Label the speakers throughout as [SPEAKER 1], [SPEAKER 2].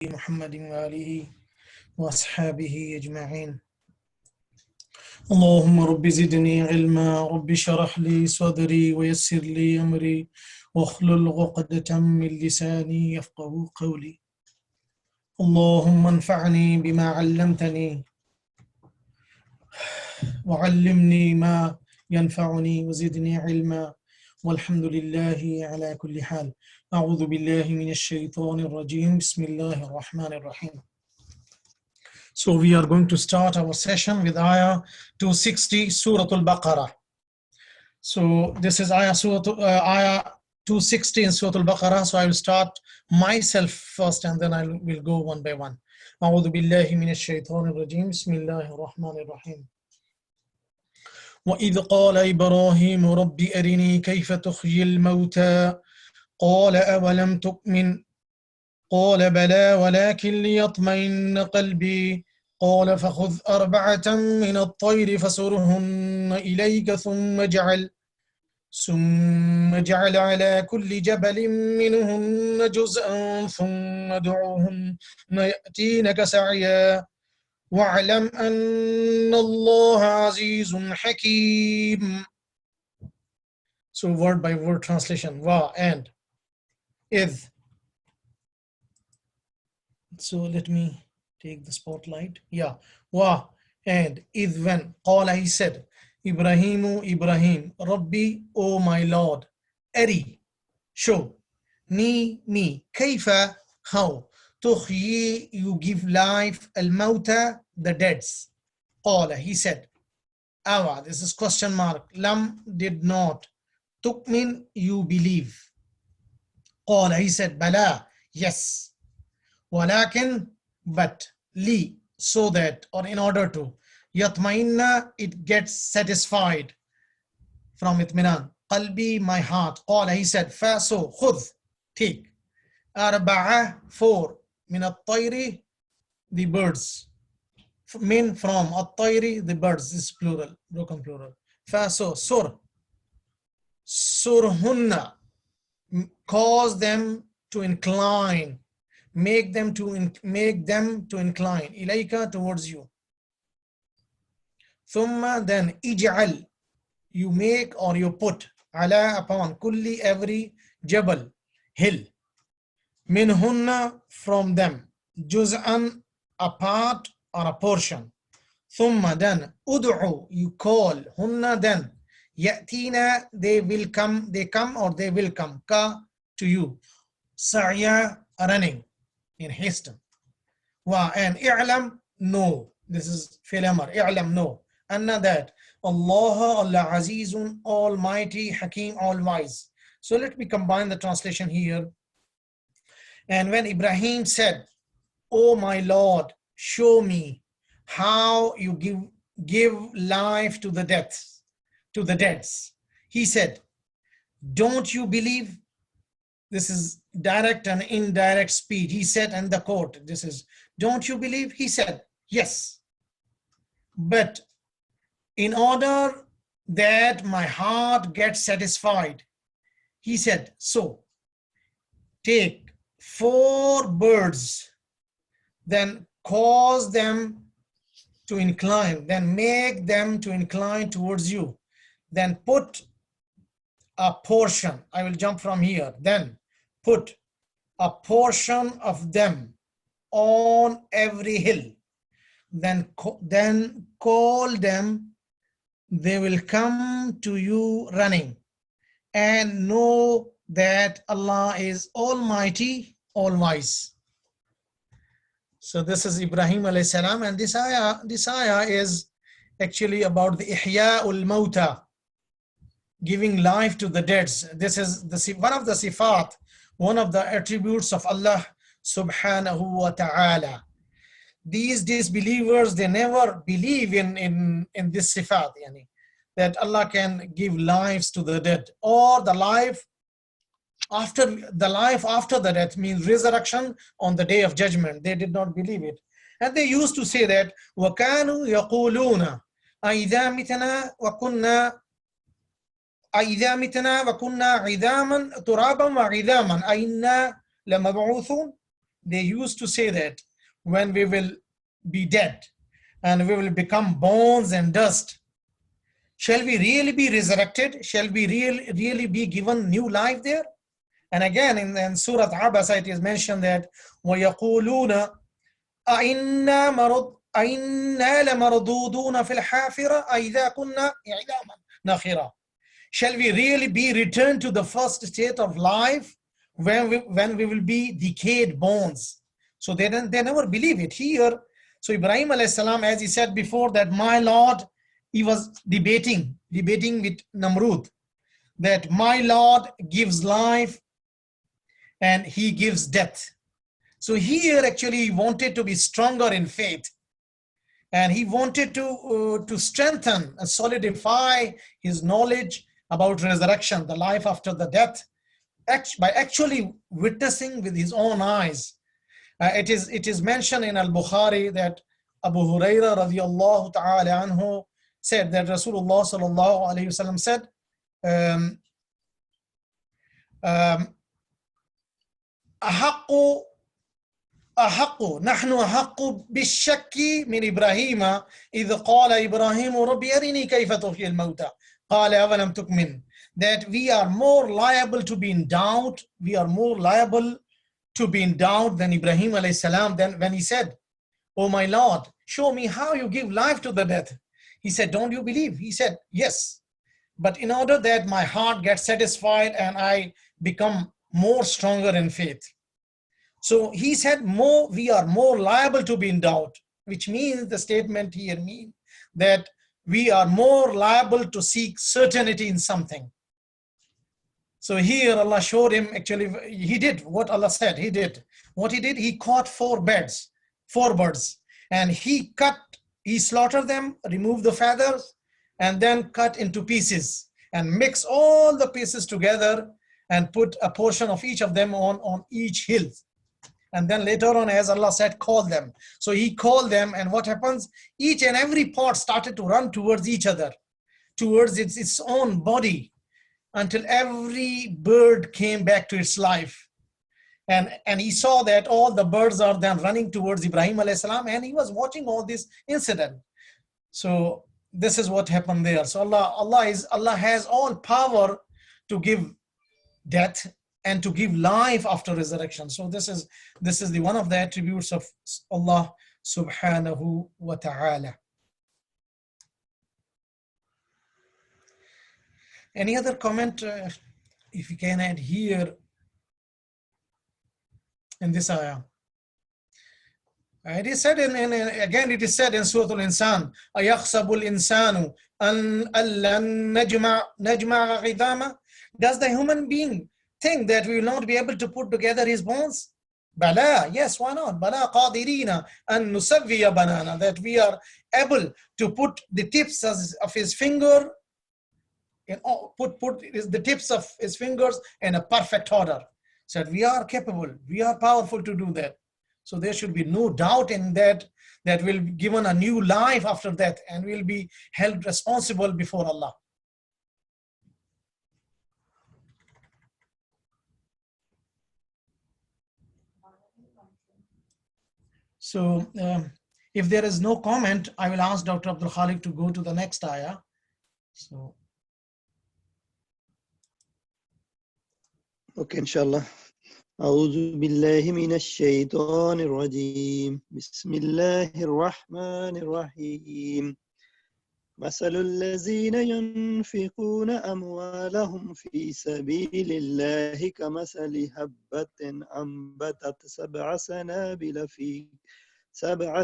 [SPEAKER 1] محمد وآله وأصحابه أجمعين. اللهم رب زدني علما رب اشرح لي صدري ويسر لي أمري واحلل عقدة من لساني يفقه قولي. اللهم انفعني بما علمتني وعلمني ما ينفعني وزدني علما والحمد لله على كل حال. أعوذ بالله من الشيطان الرجيم. بسم الله الرحمن الرحيم. So we are going to start our session with Ayah 260, Surah Al-Baqarah. So this is Ayah 260 in Surah Al-Baqarah. So I will start myself first and then I will go one by one. أعوذ بالله من الشيطان الرجيم. بسم الله الرحمن الرحيم. وإذ قال إبراهيم رب أرني كيف تحيي الموتى قال أولم تؤمن قال بلى ولكن ليطمئن قلبي قال فخذ أربعة من الطير فصرهن إليك ثم اجعل على كل جبل منهن جزءا ثم ادعوهن يأتينك سعيا واعلم أن الله عزيز حكيم. So word by word translation. Wa and idh. So let me take the spotlight. Yeah. Wa and idh when. Qala he said. Ibrahimu Ibrahim. Rabbi, O my Lord. Eri. Show. Me. Kaifa. How. Tuhyi, you give life. Al-mauta, the deads. Qala, he said. Awa, this is question mark. Lam, did not. Tukmin, you believe. Qala, he said. Bala, yes. Walakin, but. Li, so that, or in order to. Yatmainna, it gets satisfied. From itminan. Qalbi, my heart. Qala, he said. Fa, so, khudh, take. Arba'a, 4. Min at-tayri, the birds. Min from at-tayri, the birds. This is plural, broken plural. Fa, so, surhunna, cause them to incline, make them to incline. Ilayka, towards you. Thumma, then ij'al, you make or you put. Ala, upon. Kulli, every. Jabal, hill. Minhunna, from them. Juz'an, a part or a portion. Thumma, then. Ud'u, you call. Hunna, then. Ya'tina, they will come, they come or they will come. Ka, to you. Sa'ya, running, in haste. Wa, and i'lam, no. This is fil amr. I'lam, no. Anna, that. Allah Azizun, Almighty, Hakim, all-wise. So let me combine the translation here. And when Ibrahim said, O my Lord, show me how you give life to the deads. He said, don't you believe? This is direct and indirect speech. He said in the court, this is, don't you believe? He said, yes. But in order that my heart gets satisfied, he said, so take 4 birds, then cause them to incline, then make them to incline towards you, then put a portion. I will jump from here. Then put a portion of them on every hill. Then call them. They will come to you running. And know that Allah is Almighty, all-wise. So this is Ibrahim alayhi salam, and this ayah is actually about the Ihya'ul Mauta, giving life to the dead. This is one of the sifat, one of the attributes of Allah subhanahu wa ta'ala. These disbelievers, they never believe in this sifat, yani, that Allah can give lives to the dead, or the life after the death, means resurrection on the day of judgment. They did not believe it. And they used to say that وَكَانُوا يَقُولُونَ أَإِذَا مِتْنَا وَكُنَّا عِذَامًا تُرَابًا وَعِذَامًا أَإِنَّا لَمَبْعُوثُونَ. they used to say that when we will be dead and we will become bones and dust, shall we really be resurrected? Shall we really be given new life there? And again, in Surah Abasa, it is mentioned that وَيَقُولُونَ أَإِنَّا لَمَرْدُودُونَ فِي الْحَافِرَةِ أَإِذَا كُنَّا عِظَامًا نَخِرَةً. Shall we really be returned to the first state of life when we will be decayed bones? So they never believe it. Here, so Ibrahim alayhi salam, as he said before, that my Lord, he was debating with Namrud, that my Lord gives life and he gives death. So here actually he wanted to be stronger in faith, and he wanted to strengthen and solidify his knowledge about resurrection, the life after the death, by actually witnessing with his own eyes. It is mentioned in Al-Bukhari that Abu Huraira radiyallahu ta'ala anhu said that Rasulullah sallallahu alayhi wasallam said, نحن أحق بالشك من إبراهيم إذ قال إبراهيم ربي أرني كيف تحيي الموتى قال أولم تؤمن. That we are more liable to be in doubt, we are more liable to be in doubt than Ibrahim alayhi salam, then when he said, oh my Lord, show me how you give life to the death. He said, don't you believe? He said, yes, but in order that my heart gets satisfied and I become more stronger in faith. So he said, we are more liable to be in doubt, which means the statement here means that we are more liable to seek certainty in something. So here Allah showed him, actually he did what Allah said he did. What he did, he caught four birds, and he slaughtered them, removed the feathers, and then cut into pieces and mix all the pieces together and put a portion of each of them on each hill. And then later on, as Allah said, call them. So he called them, and what happens? Each and every part started to run towards each other, towards its own body, until every bird came back to its life. And he saw that all the birds are then running towards Ibrahim alayhi salam, and he was watching all this incident. So this is what happened there. So Allah has all power to give death and to give life after resurrection. So this is the one of the attributes of Allah subhanahu wa ta'ala. Any other comment, if you can add here in this ayah? It is said again it is said in Surah Al-Insan, أَيَخْسَبُ الْإِنسَانُ أَنْ لَن نَجْمَعَ عِظَامًا. Does the human being think that we will not be able to put together his bones? Bala, yes, why not? Bala qadirina an nusawwiya banana, that we are able to put the tips of his finger, put the tips of his fingers in a perfect order. So we are capable, we are powerful to do that. So there should be no doubt in that we'll be given a new life after death and we'll be held responsible before Allah. So if there is no comment, I will ask Dr. Abdul Khalik to go to the next ayah. So.
[SPEAKER 2] Okay, inshallah. أعوذ بالله من الشيطان الرجيم بسم الله الرحمن الرحيم مثل الذين ينفقون أموالهم في سبيل الله كمثل حبة أنبتت سبع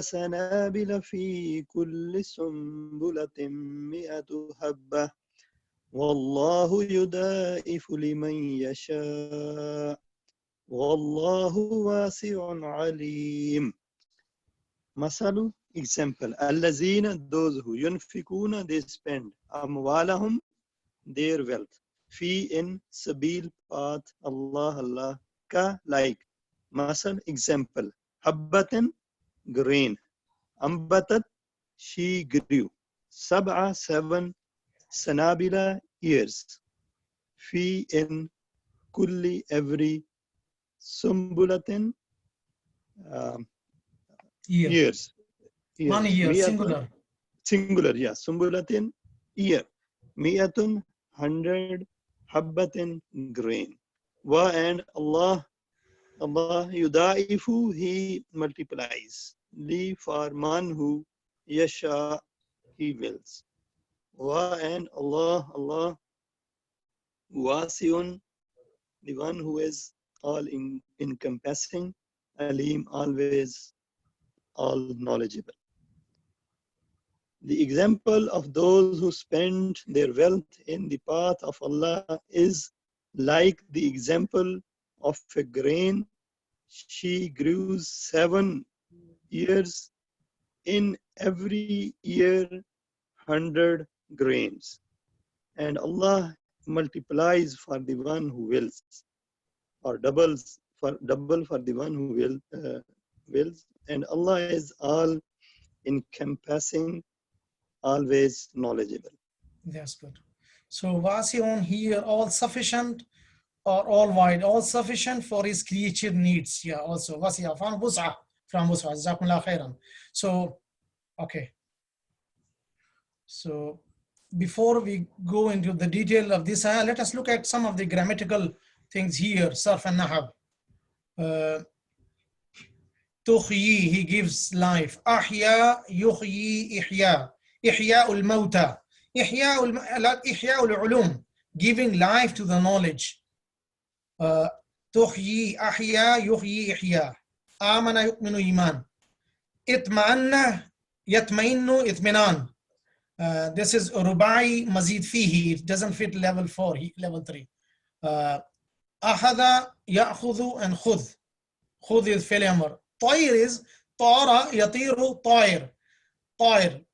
[SPEAKER 2] سنابل في كل سنبلة 100 حبة والله يضاعف لمن يشاء والله واسع عليم. مثل, example, الذين, those who, ينفقون, they spend, أموالهم, their wealth, في, in, سبيل, path, Allah, ka, like, مثل, example, حبة, grain, أنبتت, she grew, سبع, 7, سنابل, ears, في, in, كل, every, sumbulatin, um,
[SPEAKER 1] Year.
[SPEAKER 2] years.
[SPEAKER 1] 1 year,
[SPEAKER 2] Miyatun,
[SPEAKER 1] singular.
[SPEAKER 2] singular, yeah. Sumbulatin, year. Miyatun, 100. Habbatin, grain. Wa and Allah yudaifu, He multiplies. Li for man who yasha, He wills. Wa and Allah wasiun, the one who is all encompassing, Alim, always all knowledgeable. The example of those who spend their wealth in the path of Allah is like the example of a grain. She grows 7 years, in every year 100 grains. And Allah multiplies for the one who wills, or double for the one who wills. And Allah is all encompassing, always knowledgeable.
[SPEAKER 1] That's good. So wasi'un here, all sufficient or all wide, all sufficient for his creature needs. Yeah, also wasi'a from wus'a, jazakumullah khairan. So okay, so before we go into the detail of this ayah, let us look at some of the grammatical things here. Sarf and nahab. Tukhyi, he gives life. Ahya, yukhyi, ihya. Ihya ul-mawta. Ihya ul-ulum, giving life to the knowledge. Tukhyi, ahya, yukhyi, ihya. Amana yu'minu iman. Itma'anna, yatma'innu, itminan. This is rubai mazid fihi. It doesn't fit level 4, level 3. Ahada, ya'khudhu, and khudh. Khudh is fi'l amr. Tayr is tara, yatiru, tayr. Tayr.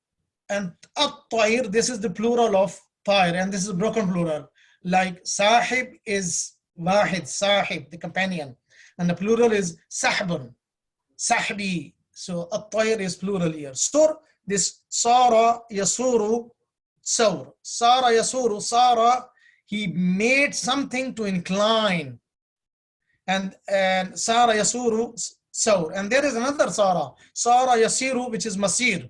[SPEAKER 1] And at-tayr, this is the plural of tayr, and this is broken plural. Like sahib is wahid, sahib, the companion. And the plural is sahbun, sahbi. So at-tayr is plural here. Sur, this sara, yasuru, sawr. Sara, yasuru, sara, he made something to incline. And Sara Yasuru Saur. And there is another Sara Yasiru, which is Masir.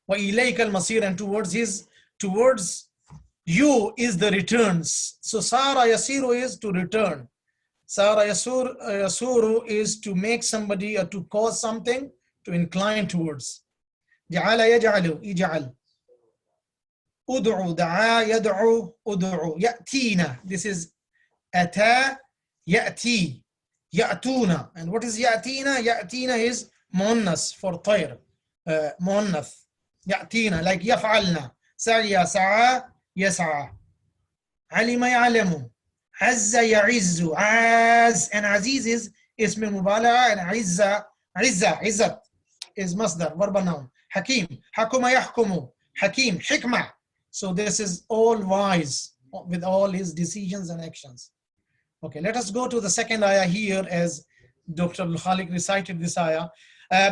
[SPEAKER 1] Wa ilayka al-masir, and towards you is the returns. So Sara Yasiru is to return. Sara Yasuru is to make somebody or to cause something to incline towards. Ja'ala yaj'alu, ij'al. Ud'u, da'a, yad'u, ud'u. Ya'tina, this is ata, ya'ti. Ya'tuna. And what is ya'tina? Ya'tina is muannas for tayr. Muannath. Ya'tina, like yaf'alna. Sa'ya, sa'a, yas'a. Alima ya'lamu. Azza ya'izzu. Az, and aziz is ism mubalagha, and izzat is masdar, verbal noun. Hakim. Hakuma yahkumu. Hakim. Hikmah. So this is all wise with all his decisions and actions. Okay, let us go to the second ayah here, as Dr. Khalik recited this ayah.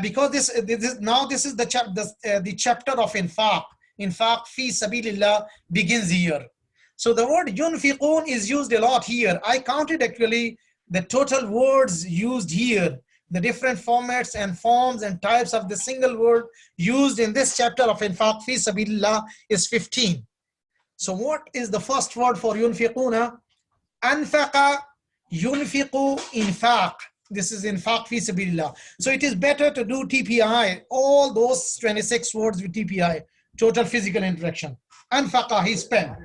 [SPEAKER 1] Because this is the chapter of infaq. Infaq fi sabilillah begins here. So the word yunfiqun is used a lot here. I counted actually the total words used here, the different formats and forms and types of the single word used in this chapter of infaq fi sabilillah is 15. So what is the first word for yunfiquna? Anfaqa, yunfiqu, infaq. This is infaq fi sabilillah. So it is better to do TPI, all those 26 words with TPI, total physical interaction. Anfaqa, he spent.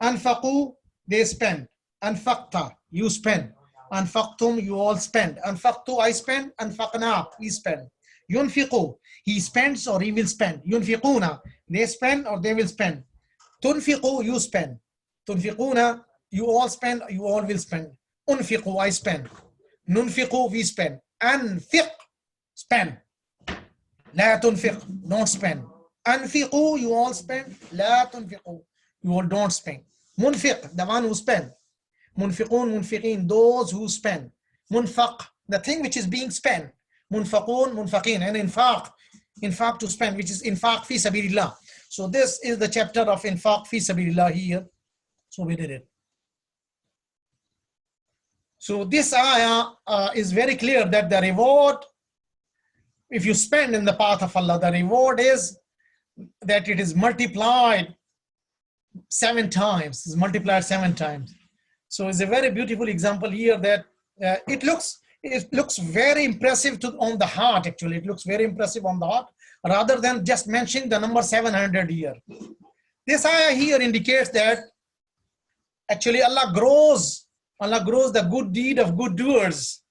[SPEAKER 1] Anfaqu, they spend. Anfaqta, you spend. Anfaqtum, you all spend. Anfaqtu, I spend. Anfaqna, we spend. Yunfiqu, he spends or he will spend. Yunfiquna, they spend or they will spend. Tunfiqu, you spend. Tunfiquna, you all spend, you all will spend. Unfiqu, I spend. Nunfiqu, we spend. Anfiq, spend. La tunfiq, don't spend. Anfiqu, you all spend. La tunfiqu, you all don't spend. Munfiq, the one who spend. Munfiqun, munfiqin, those who spend. Munfaq, the thing which is being spent. Munfaqun, munfaqin, and infaq to spend, which is infaq fi sabilillah. So this is the chapter of infaq fi sabilillah here. So we did it. So this ayah is very clear that the reward if you spend in the path of Allah, the reward is that it is multiplied 7 times. It's multiplied 7 times. So it's a very beautiful example here that it looks very impressive on the heart. Actually, it looks very impressive on the heart, rather than just mentioning the number 700 here. This ayah here indicates that actually Allah grows the good deed of good doers,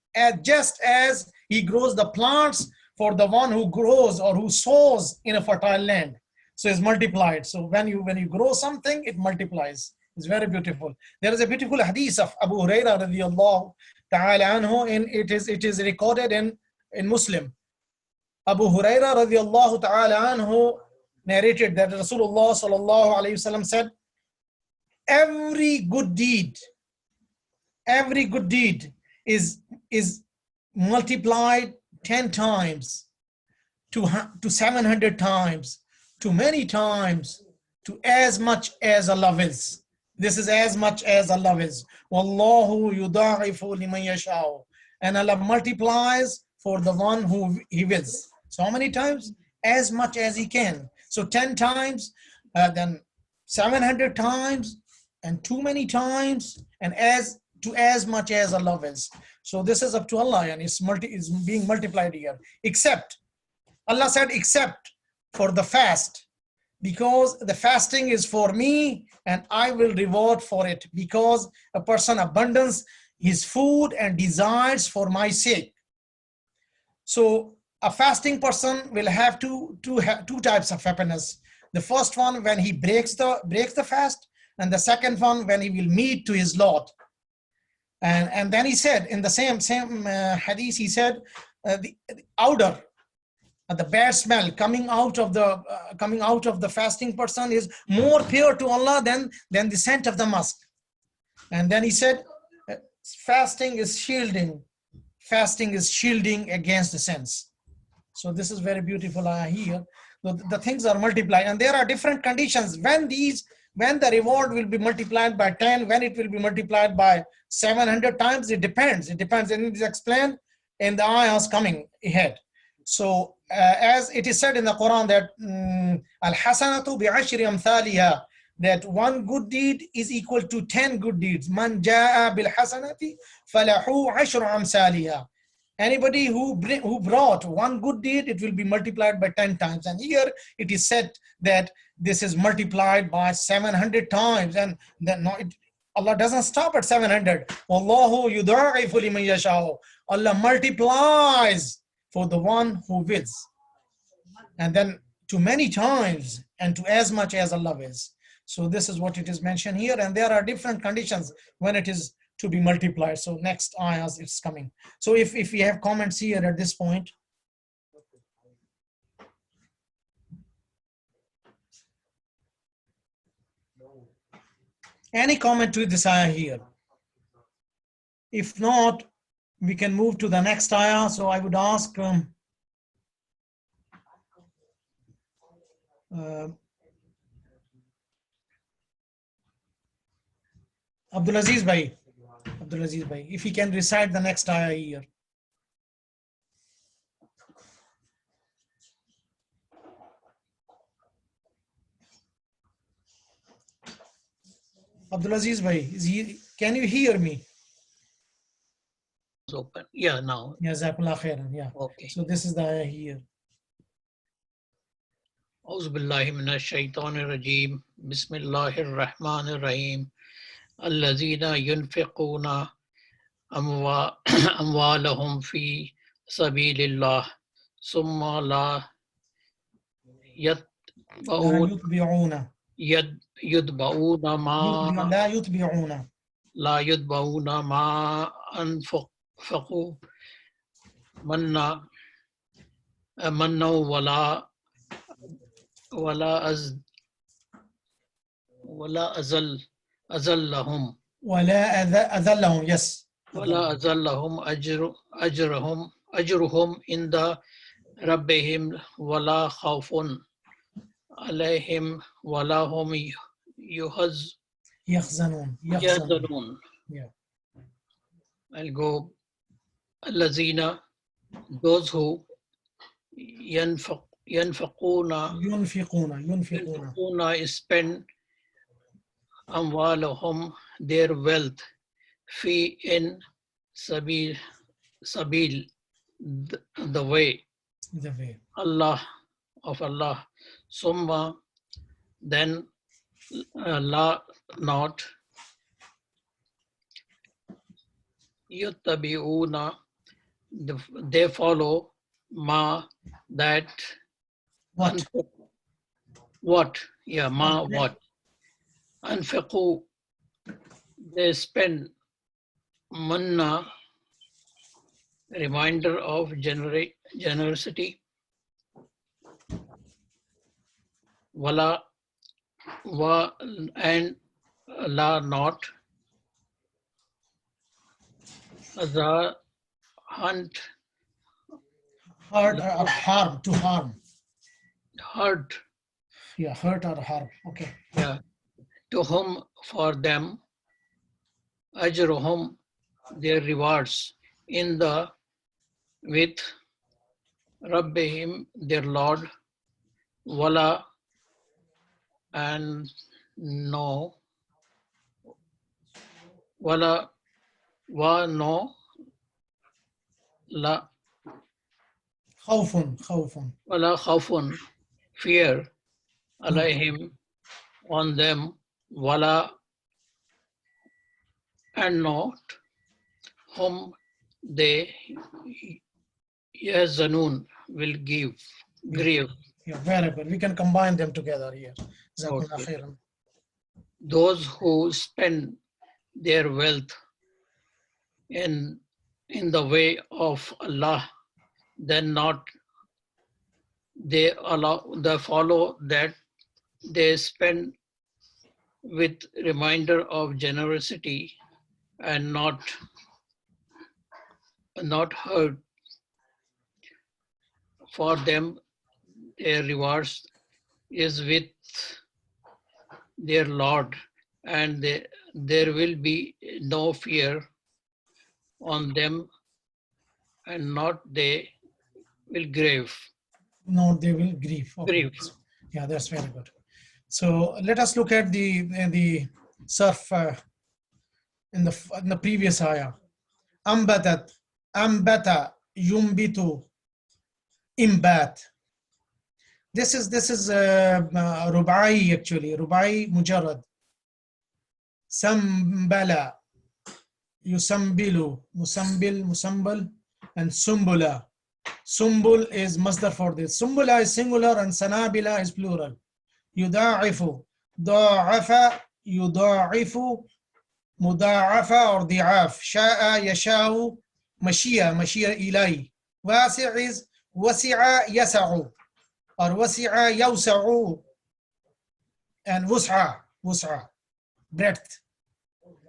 [SPEAKER 1] just as He grows the plants for the one who grows or who sows in a fertile land. So it's multiplied. So when you grow something, it multiplies. It's very beautiful. There is a beautiful hadith of Abu Hurairah radiyallahu ta'ala anhu, and it is recorded in Muslim. Abu Hurairah radiyallahu ta'ala anhu narrated that Rasulullah sallallahu alayhi wasallam said, every good deed is multiplied 10 times to 700 times, to many times, to as much as Allah wills. This is as much as Allah wills. Wallahu yudha'ifu liman yasha'u. And Allah multiplies for the one who He wills. So how many times? As much as He can. So 10 times, then 700 times, and too many times, and as much as Allah wills. So this is up to Allah, and it's being multiplied here. Except, Allah said, except for the fast, because the fasting is for me and I will reward for it, because a person abundance his food and desires for my sake. So a fasting person will have two types of happiness. The first one when he breaks the fast, and the second one when he will meet to his Lord. And then he said in the same hadith, he said the odor, the bad smell coming out of the fasting person is more pure to Allah than the scent of the musk. And then he said, fasting is shielding against the sins. So this is very beautiful here. The things are multiplied, and there are different conditions when the reward will be multiplied by 10, when it will be multiplied by 700 times. It depends, and it is explained in the ayahs coming ahead. So as it is said in the Quran that al-hasanatu bi'ashri amthaliha, that one good deed is equal to 10 good deeds. Man jaa bil hasanati falahu ashru amthaliha. Anybody who brought one good deed, it will be multiplied by 10 times. And here it is said that this is multiplied by 700 times. And then Allah doesn't stop at 700. Wallahu yudha'ifu liman yasha'u. Allah multiplies for the one who wills. And then to many times and to as much as Allah wills. So this is what it is mentioned here. And there are different conditions when it is to be multiplied. So next ayahs it's coming. So if we have comments here at this point. Any comment to this ayah here? If not, we can move to the next ayah. So I would ask Abdulaziz Bhai, if he can recite the next ayah here. Abdulaziz Bhai, can you hear me?
[SPEAKER 3] It's open. Yeah, now.
[SPEAKER 1] Jazakallah khairan. Yeah.
[SPEAKER 3] Okay.
[SPEAKER 1] So this is the ayah here.
[SPEAKER 3] أعوذ بالله من الشيطان الرجيم بسم الله الرحمن الرحيم الذين ينفقون أموالهم في سبيل الله ثم لا يتبعون ما أنفقوا منا ولا أذلهم
[SPEAKER 1] yes.
[SPEAKER 3] ولا أذلهم أجرهم عند ربهم ولا خوف عليهم ولا هم
[SPEAKER 1] يحزنون. Yeah.
[SPEAKER 3] I'll go الذين, those who ينفقون spend أموالهم their wealth في in sabil the way Allah of Allah summa then la not yuttabi'una they follow ma that what ma what anfiqu they spend manna reminder of generosity wala wa and la not the hunt
[SPEAKER 1] hurt or harm, to harm.
[SPEAKER 3] hurt
[SPEAKER 1] Yeah, hurt or harm. Okay.
[SPEAKER 3] yeah to whom for them ajruhum their rewards in the with Rabbihim their Lord wala and no wala wa no la
[SPEAKER 1] khawfun
[SPEAKER 3] wala khawfun fear alayhim on them wala and not whom they yazanun will grieve.
[SPEAKER 1] Yeah, very good. We can combine them together here. Jazakumullah
[SPEAKER 3] Okay.
[SPEAKER 1] khairan.
[SPEAKER 3] Those who spend their wealth in the way of Allah, then not they follow that they spend with reminder of generosity and not hurt. For them their rewards is with their Lord, and there will be no fear on them, and not they will grieve.
[SPEAKER 1] No, they will grieve. Okay.
[SPEAKER 3] Grieve.
[SPEAKER 1] Yeah, that's very good. So let us look at the surf in the previous ayah. Ambata yumbitu imbat. This is rubai actually. Rubai mujarrad. Sambala yusambilu musambal and sumbula. Sumbul is masdar for this. Sumbula is singular and sanabila is plural. Yudaifu, da'afa, yudaifu, muda'afa or di'af. Sha'a, yasha'u, mashia ilay. Wasi' is wasi'a yasa'u or wasi'a yawsa'u and wus'a, breadth.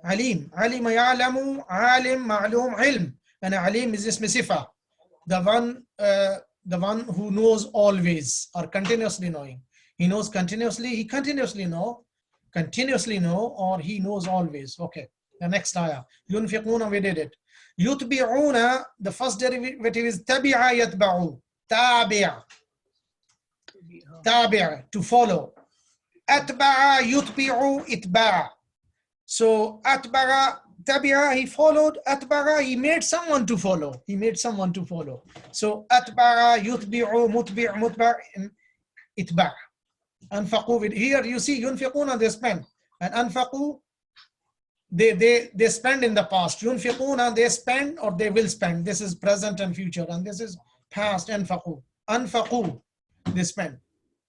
[SPEAKER 1] Alim, alima ya'lamu, alim, ma'lum, ilm. And alim is ism sifa. The one who knows always or continuously knowing. He knows continuously, he continuously know, or he knows always. Okay, the next ayah. Yunfiquna, we did it. Yutbi'una, the first derivative is tabi'a yatba'u. Tabi'a, to follow. Atba'a yutbi'u itba'a. So atba'a, tabi'a, he followed. Atba'a, he made someone to follow. So atba'a yutbi'u mutbi' itba'. Anfaqu, here you see yunfiquna, they spend, and anfaqu, they spend in the past. Yunfiquna, they spend or they will spend. This is present and future, and this is past. Anfaqu, they spend.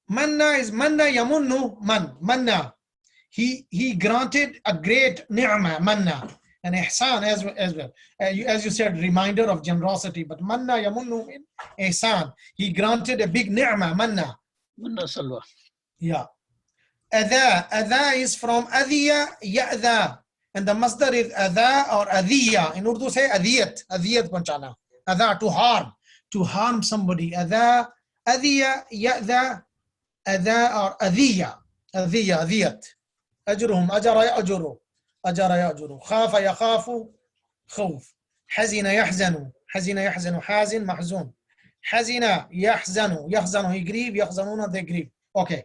[SPEAKER 1] Manna is manna yamunnu manna. He granted a great ni'mah, manna, and ihsan as well. As you said, reminder of generosity. But manna yamunnu in ihsan. He granted a big ni'mah, manna.
[SPEAKER 3] Manna salwa.
[SPEAKER 1] Yeah. Adha is from adhiya, ya'dha. And the masdar is adha or adhiya. In Urdu say adhiyat panchana. Adha, to harm somebody. Adha, adhiya, ya'dha, adha or adhiyat. Ajruhum, ajara ya'juru. Khafa yakhafu, khawf. Hazina yahzanu, hazin mahzun. Hazina, yahzanu, yahzanu, he grieve, yahzanuna, they grieve. Okay,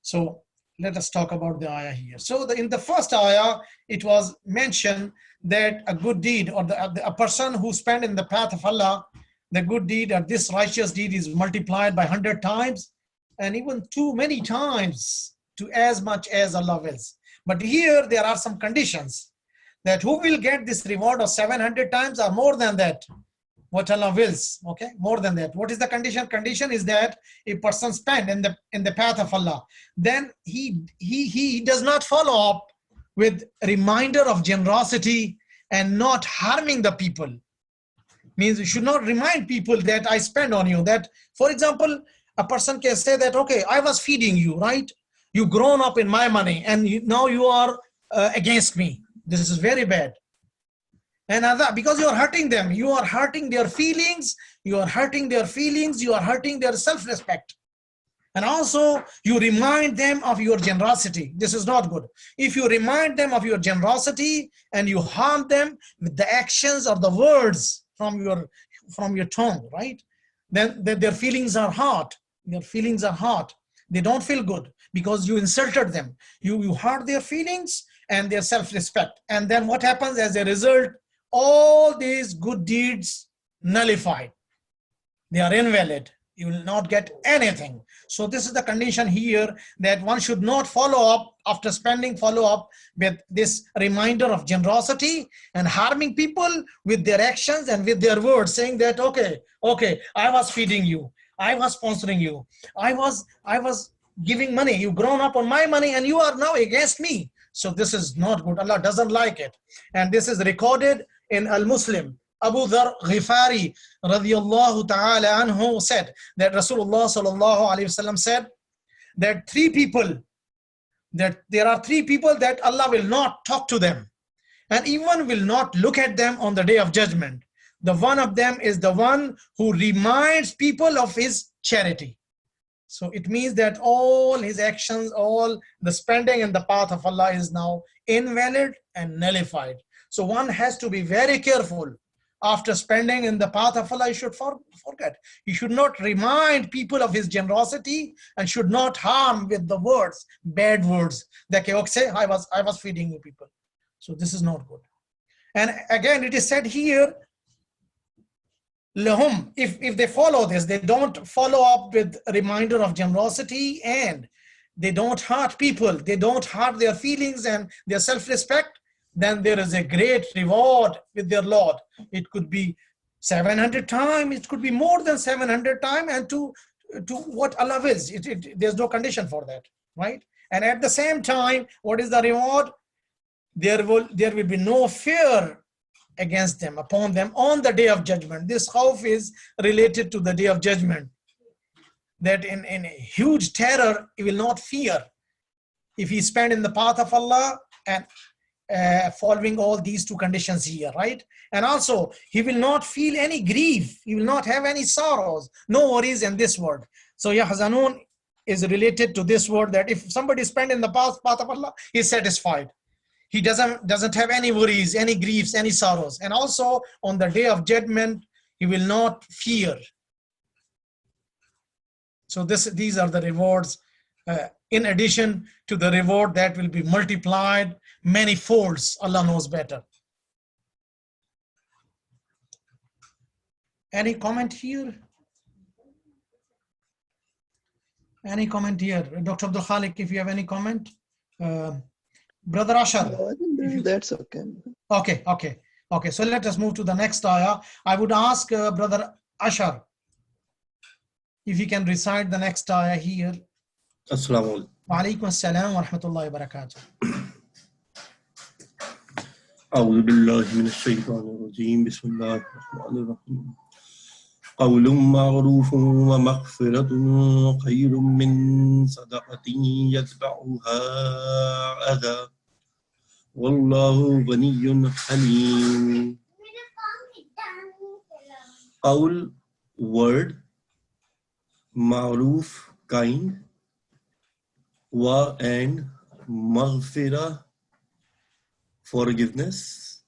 [SPEAKER 1] so let us talk about the ayah here. So in the first ayah, it was mentioned that a good deed, or a person who spent in the path of Allah, the good deed or this righteous deed is multiplied by 100 times and even too many times to as much as Allah wills. But here there are some conditions that who will get this reward of 700 times or more than that, what Allah wills. Okay, more than that. What is the condition? Condition is that a person spend in the path of Allah, then he does not follow up with reminder of generosity and not harming the people. Means you should not remind people that I spend on you. That, for example, a person can say that, okay, I was feeding you, right? You grown up in my money and now you are against me. This is very bad. And because you are hurting them, you are hurting their feelings, you are hurting their feelings, you are hurting their self-respect. And also you remind them of your generosity. This is not good. If you remind them of your generosity and you harm them with the actions or the words from your tongue, right? Then their feelings are hurt. Their feelings are hurt. They don't feel good because you insulted them. You hurt their feelings and their self-respect. And then what happens as a result? All these good deeds nullified. They are invalid. You will not get anything. So this is the condition here, that one should not follow up after spending, follow up with this reminder of generosity and harming people with their actions and with their words, saying that, okay, I was feeding you, I was sponsoring you, I was giving money, you grown up on my money and you are now against me. So this is not good. Allah doesn't like it. And this is recorded in Al-Muslim. Abu Dhar Ghifari radiyallahu ta'ala anhu said that Rasulullah sallallahu alayhi wasallam said that there are three people that Allah will not talk to them and even will not look at them on the day of judgment. The one of them is the one who reminds people of his charity. So it means that all his actions, all the spending in the path of Allah is now invalid and nullified. So one has to be very careful. After spending in the path of Allah, you should forget. You should not remind people of his generosity and should not harm with the words, bad words. That say, I was feeding you people. So this is not good. And again, it is said here, lahum, if they follow this, they don't follow up with a reminder of generosity and they don't hurt people, they don't hurt their feelings and their self-respect, then there is a great reward with their Lord. It could be 700 times, it could be more than 700 times, and to what Allah wills. There's no condition for that, right? And at the same time, what is the reward? There will be no fear against them, upon them on the day of judgment. This khawf is related to the day of judgment. That in huge terror, he will not fear if he spend in the path of Allah and following all these two conditions here, right? And also, he will not feel any grief. He will not have any sorrows, no worries in this world. So yahzanun is related to this word, that if somebody spend in the path of Allah, he is satisfied. He doesn't have any worries, any griefs, any sorrows. And also on the day of judgment, he will not fear. So these are the rewards in addition to the reward that will be multiplied many folds. Allah knows better. Any comment here? Any comment here? Dr. Abdul Khalik, if you have any comment. Brother Ashar.
[SPEAKER 2] No, I think that's okay.
[SPEAKER 1] Okay. So let us move to the next ayah. I would ask Brother Ashar if he can recite the next ayah here.
[SPEAKER 4] Assalamu alaikum.
[SPEAKER 1] Wa alaikum assalam wa rahmatullahi wa barakatuh.
[SPEAKER 4] أعوذ بالله من الشيطان الرجيم بسم الله الرحمن الرحيم قول معروف ومغفرة خير من صدقة يتبعها أذى والله غني حليم. قول, word, معروف, kind, wa, and maghfirah, forgiveness,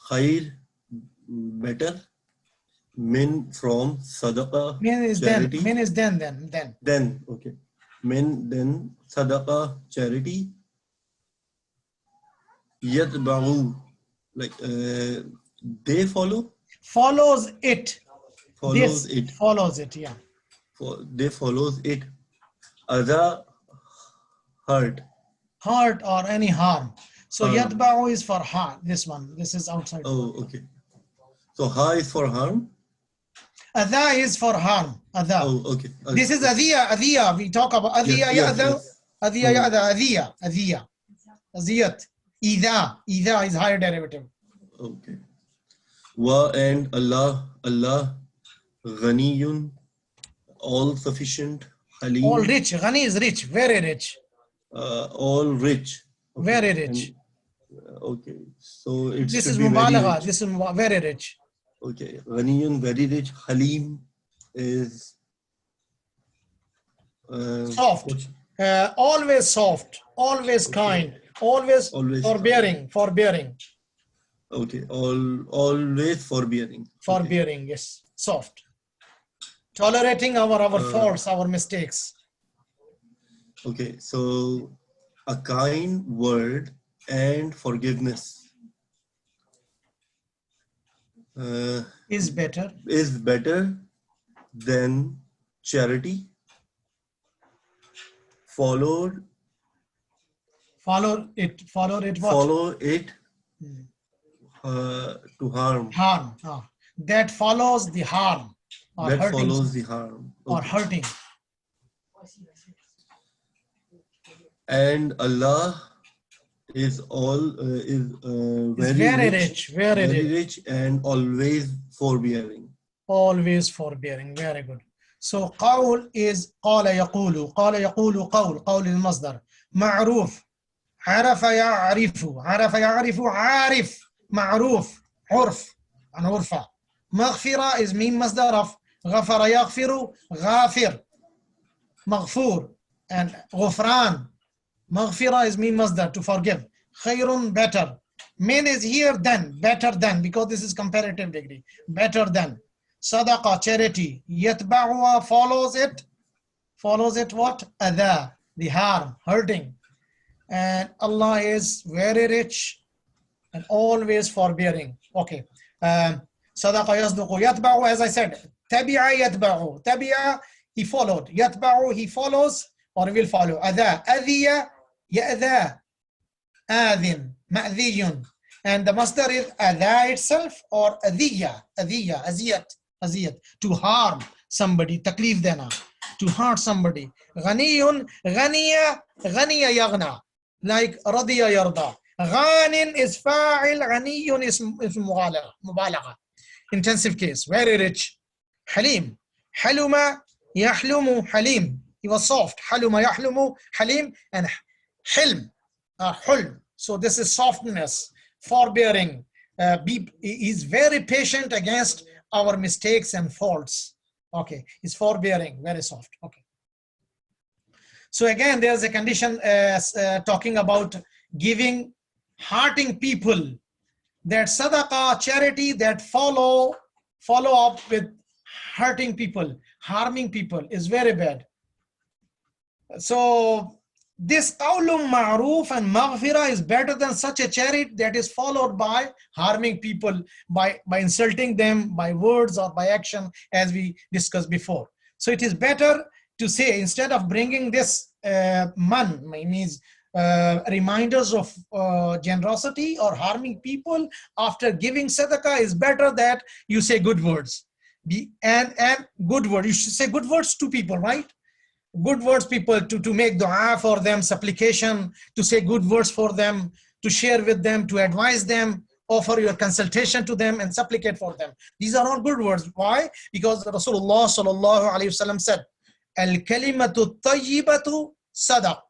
[SPEAKER 4] khair, better, Min from sadaqa,
[SPEAKER 1] Min is
[SPEAKER 4] charity.
[SPEAKER 1] then. Min is then.
[SPEAKER 4] Then, okay. Min, then sadaqa, charity. Yatba'u, like they follow.
[SPEAKER 1] Follows it.
[SPEAKER 4] Follows
[SPEAKER 1] This
[SPEAKER 4] it.
[SPEAKER 1] follows it. Yeah.
[SPEAKER 4] They follows it. Adha, hurt.
[SPEAKER 1] Hurt or any harm. So
[SPEAKER 4] Harm.
[SPEAKER 1] yatba'u is for harm. This one. This is outside.
[SPEAKER 4] Oh, okay. So ha is for harm.
[SPEAKER 1] Adha is for harm. Adha.
[SPEAKER 4] Oh, okay.
[SPEAKER 1] This is adhiya. Adhiya. We talk about adhiya.
[SPEAKER 4] Yes,
[SPEAKER 1] Ya'adha.
[SPEAKER 4] yes.
[SPEAKER 1] Adhiya. Ya'adha. Adhiya. Adhiya. Aziyat. Ida. Ida is higher derivative.
[SPEAKER 4] Okay. Wa and Allah, Allah, Ghaniyun, all sufficient, Halim,
[SPEAKER 1] All rich. Ghani is rich. Very rich.
[SPEAKER 4] all rich. Okay.
[SPEAKER 1] Very rich.
[SPEAKER 4] And, okay. So it
[SPEAKER 1] This
[SPEAKER 4] should
[SPEAKER 1] is
[SPEAKER 4] be very
[SPEAKER 1] mubalagha.
[SPEAKER 4] rich.
[SPEAKER 1] This is very rich.
[SPEAKER 4] Okay. Ghaniyun, very rich. Halim is
[SPEAKER 1] Soft. Always soft. Always kind. Always forbearing. Forbearing.
[SPEAKER 4] Okay. Always forbearing.
[SPEAKER 1] Forbearing. Yes. Soft. Tolerating our faults, our mistakes.
[SPEAKER 4] Okay. So a kind word and forgiveness
[SPEAKER 1] Is better.
[SPEAKER 4] is better than charity followed
[SPEAKER 1] Follow it what?
[SPEAKER 4] follow it to harm
[SPEAKER 1] Harm. That follows the harm or
[SPEAKER 4] that
[SPEAKER 1] hurting
[SPEAKER 4] follows the harm.
[SPEAKER 1] or
[SPEAKER 4] Okay.
[SPEAKER 1] hurting.
[SPEAKER 4] And Allah is
[SPEAKER 1] very rich, very
[SPEAKER 4] rich and always forbearing.
[SPEAKER 1] Always forbearing. Very good. So قول is قال يقول. قال يقول قول. قول المصدر. معروف. عرف يعرف. عرف يعرف. عارف. معروف. عرف. عن عرفة. مغفرة is mean مصدر of غفر يغفر. غافر. مغفور. And غفران. مغفرة is mean مصدر to forgive. خير better. Min is here then. Better than, because this is comparative degree. Better than. Sadaqa, charity. Yatba'uha, follows it. Follows it what? Adha, the harm, hurting. And Allah is very rich and always forbearing. Okay. Sadaqa yasduqu. Yatba'u, as I said. Tabi'a yatba'u. Tabi'a, he followed. Yatba'u, he follows or will follow. Adha, adhiya, ya'adha. Adhin, ma'dhiyun. And the masdar is adha itself or adhiya, adhiya, aziyat. To harm somebody, taklif dena, to hurt somebody. Ghaniyun, ghaniya, ghaniya yaghna, like radiya yarda. Ghanin is fa'il, ghaniyun is mubalagha, intensive case, very rich. Halim, haluma, yahlumu, halim, he was soft. Haluma, yahlumu, halim, and hilm, hulm. So this is softness, forbearing. He's very patient against our mistakes and faults. Okay, is forbearing, very soft. Okay. So again, there's a condition talking about giving, hurting people. That sadaqah, charity, that follow up with hurting people, harming people is very bad. So this qawlum ma'roof and maghfirah is better than such a charity that is followed by harming people, by insulting them, by words or by action, as we discussed before. So it is better to say, instead of bringing this means reminders of generosity or harming people after giving sadaqah, is better that you say good words. And good words, you should say good words to people, right? Good words, people, to make dua for them, supplication, to say good words for them, to share with them, to advise them, offer your consultation to them and supplicate for them. These are all good words. Why? Because Rasulullah sallallahu alaihi wasallam said, al-kalimatu tayyibatu sadaqa.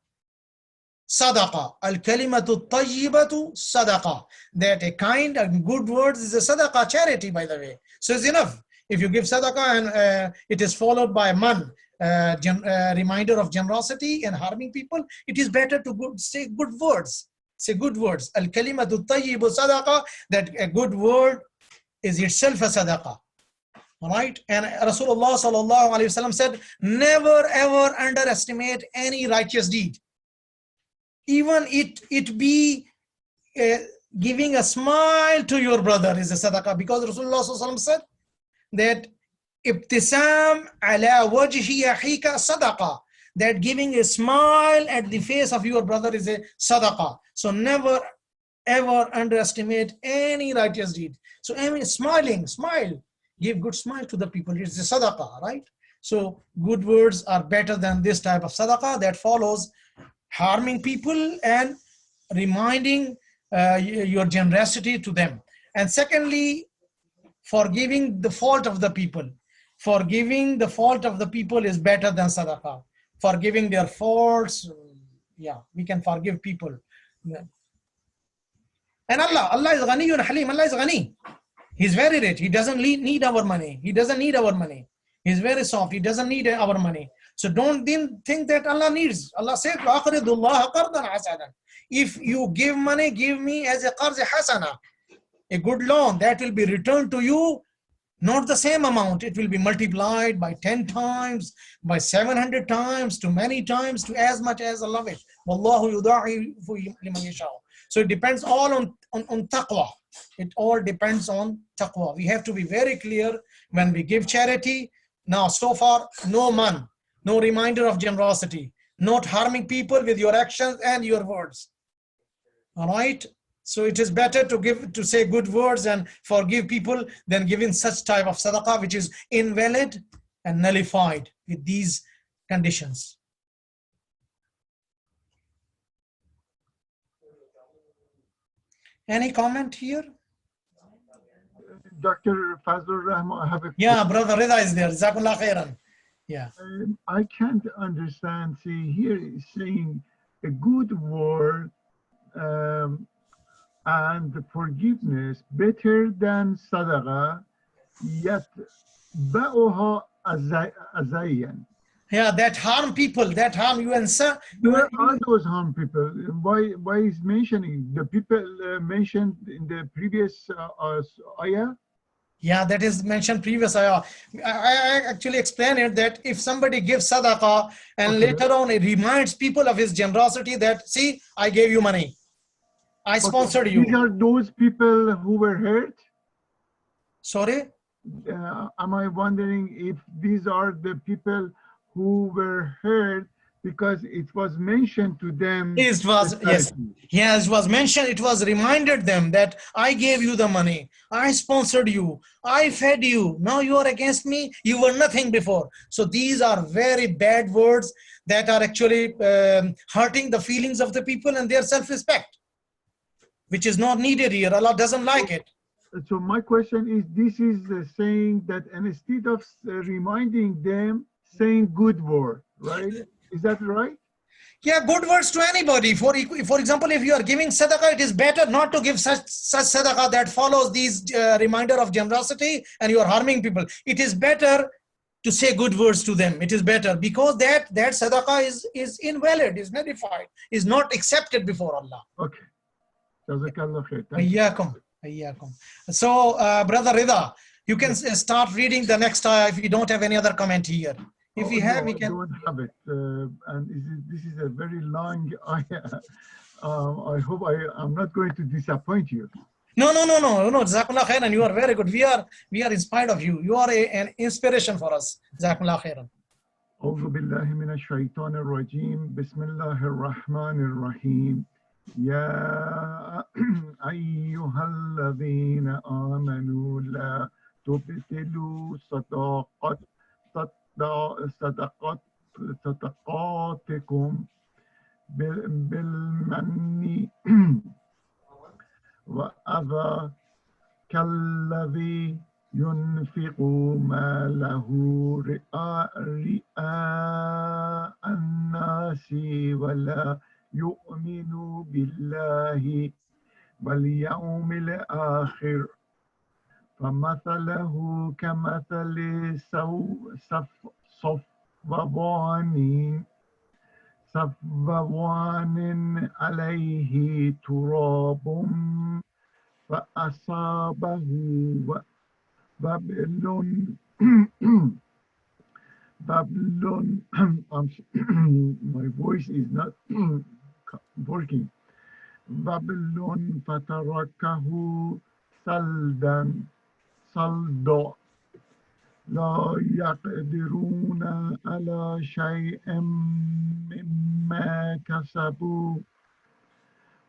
[SPEAKER 1] Al-kalimatu tayyibatu sadaqa. That a kind and good words is a sadaqa, charity, by the way. So it's enough. If you give sadaqah and it is followed by reminder of generosity and harming people, it is better to say good words. Say good words. Al-kalimatu tayyibu sadaqa, that a good word is itself a sadaqah. All right. And Rasulullah sallallahu alaihi wasallam said, never ever underestimate any righteous deed. Even it be giving a smile to your brother is a sadaqah, because Rasulullah sallallahu alaihi wasallam said that ibtisam ala wajhi akhika sadaqah, that giving a smile at the face of your brother is a sadaqah. So never ever underestimate any righteous deed. So smile, give good smile to the people. It's a sadaqah, right? So good words are better than this type of sadaqah that follows harming people and reminding your generosity to them. And secondly, forgiving the fault of the people. Forgiving the fault of the people is better than sadaqah. Forgiving their faults, yeah, we can forgive people. And Allah is Ghaniyun Halim. Allah is Ghani. He's very rich. He doesn't need our money. He doesn't need our money. He's very soft. He doesn't need our money. So don't think that Allah needs. Allah said, وَأَقْرِضُ قَرْضًا حَسَنًا. If you give money, give me as a qarz hasana, a good loan that will be returned to you, not the same amount. It will be multiplied by 10 times, by 700 times, to many times, to as much as Allah wishes. Wallahu yudha'ifu liman yasha. So it depends all on taqwa. It all depends on taqwa. We have to be very clear when we give charity. Now, so far, no man, no reminder of generosity, not harming people with your actions and your words. All right. So it is better to say good words and forgive people than giving such type of sadaqah which is invalid and nullified with these conditions. Any comment here?
[SPEAKER 5] Dr. Fazal Rahman, I have a
[SPEAKER 1] Yeah, brother Rida is there. Jazakallah khairan. Yeah.
[SPEAKER 5] I can't understand. See, here it's saying a good word and forgiveness better than sadaqah, yet ba'uha azayan.
[SPEAKER 1] Yeah, that harm people, that harm you and sir.
[SPEAKER 5] Where are those harm people? Why is mentioning the people mentioned in the previous ayah?
[SPEAKER 1] Yeah, that is mentioned previous ayah. I actually explained it that if somebody gives sadaqah and later on it reminds people of his generosity that, see, I gave you money. I sponsored you.
[SPEAKER 5] These are those people who were hurt?
[SPEAKER 1] Sorry?
[SPEAKER 5] Am I wondering if these are the people who were hurt because it was mentioned to them?
[SPEAKER 1] It was, yes. Yes, it was mentioned, it was reminded them that I gave you the money. I sponsored you. I fed you. Now you are against me. You were nothing before. So these are very bad words that are actually hurting the feelings of the people and their self-respect, which is not needed here. Allah doesn't like it.
[SPEAKER 5] So my question is, this is saying that instead of reminding them, saying good word, right? Is that right?
[SPEAKER 1] Yeah, good words to anybody. For example, if you are giving sadaqah, it is better not to give such sadaqah that follows these reminder of generosity and you are harming people. It is better to say good words to them. It is better because that sadaqah is invalid, is nullified, is not accepted before Allah.
[SPEAKER 5] Okay.
[SPEAKER 1] Ayyakum. So, Brother Rida, you can start reading the next ayah if you don't have any other comment here. If we have, we can.
[SPEAKER 5] I don't have it. And this is a very long ayah. I hope I'm not going to disappoint you.
[SPEAKER 1] No. Jazakallah khairan. You are very good. We are inspired of you. You are an inspiration for us. Jazakallah khairan.
[SPEAKER 5] أعوذ بالله من الشيطان الرجيم بسم الله الرحمن الرحيم يا أيها الذين آمنوا لا تبطلوا صدقاتكم بالمن وأذى كالذي ينفق ماله رئاء الناس ولا يؤمن بالله واليوم الآخر فمثله كمثل صفوان عليه تراب فأصابه وبل Babylon, my voice is not working. Babylon fatarakahu salda لا يقدرون على شيء مما كسبوا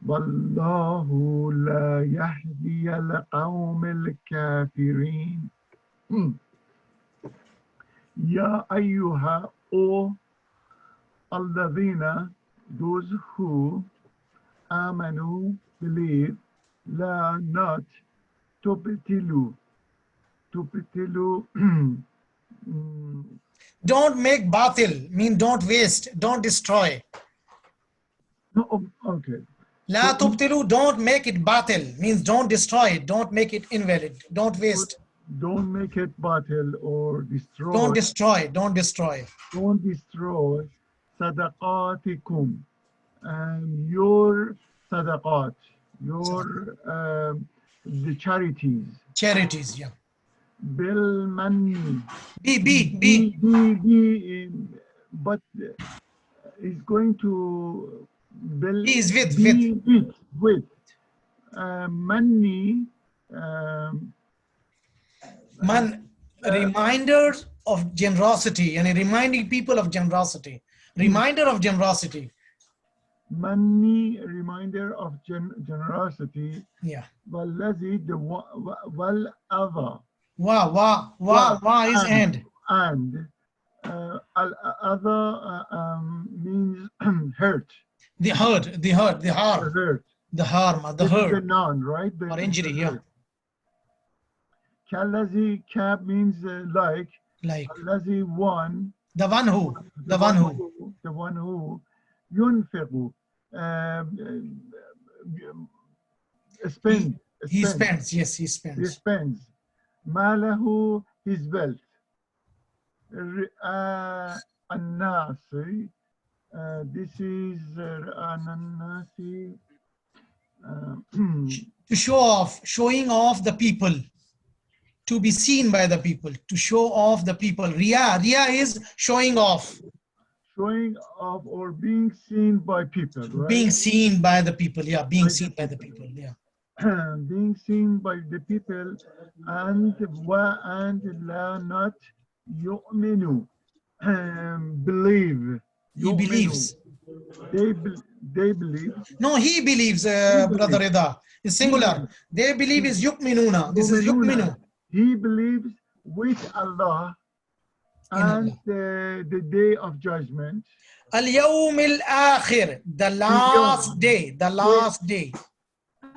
[SPEAKER 5] والله لا يهدي القوم الكافرين. يا أيها O الذين, those who آمنوا, believe, لا not تبتلوا
[SPEAKER 1] Don't make batil, mean don't waste, don't destroy.
[SPEAKER 5] no, okay.
[SPEAKER 1] La tubtilu, don't make it batil, means don't destroy it, don't make it invalid, don't waste.
[SPEAKER 5] Don't make it battle or destroy.
[SPEAKER 1] Don't destroy, don't destroy.
[SPEAKER 5] Don't destroy sadaqatikum, your sadaqat, your the charities.
[SPEAKER 1] Charities, yeah.
[SPEAKER 5] Bil manni.
[SPEAKER 1] Be.
[SPEAKER 5] But it's going to bil.
[SPEAKER 1] He is with.
[SPEAKER 5] Manni.
[SPEAKER 1] Man, reminders of generosity, and reminding people of generosity. Reminder of generosity.
[SPEAKER 5] Manni, reminder of generosity.
[SPEAKER 1] Yeah.
[SPEAKER 5] Wallazi, the wal other.
[SPEAKER 1] Wa is and.
[SPEAKER 5] And other means hurt.
[SPEAKER 1] The harm.
[SPEAKER 5] The hurt.
[SPEAKER 1] The harm, the hurt.
[SPEAKER 5] The noun, right?
[SPEAKER 1] Or injury, yeah.
[SPEAKER 5] Kalazi, kab means like.
[SPEAKER 1] Like.
[SPEAKER 5] Kalazi, one.
[SPEAKER 1] The one who.
[SPEAKER 5] The one who. Yunfiqu. Spend.
[SPEAKER 1] He spends, yes, he spends.
[SPEAKER 5] He spends. Malahu, his wealth. An-nasi. This is an-nasi.
[SPEAKER 1] To show off, showing off the people. To be seen by the people. To show off the people. Riya is showing off.
[SPEAKER 5] Showing off or being seen by people, right?
[SPEAKER 1] Being seen by the people, yeah. Being seen by the people, yeah.
[SPEAKER 5] Being seen by the people, and la not yu'minu, believe.
[SPEAKER 1] He believes.
[SPEAKER 5] They believe.
[SPEAKER 1] No, he believes, Brother Rida. It's singular. They believe is yukminuna. This is yukminu.
[SPEAKER 5] He believes with Allah and the day of judgment.
[SPEAKER 1] Al-yawm al-akhir, the last day. The last day.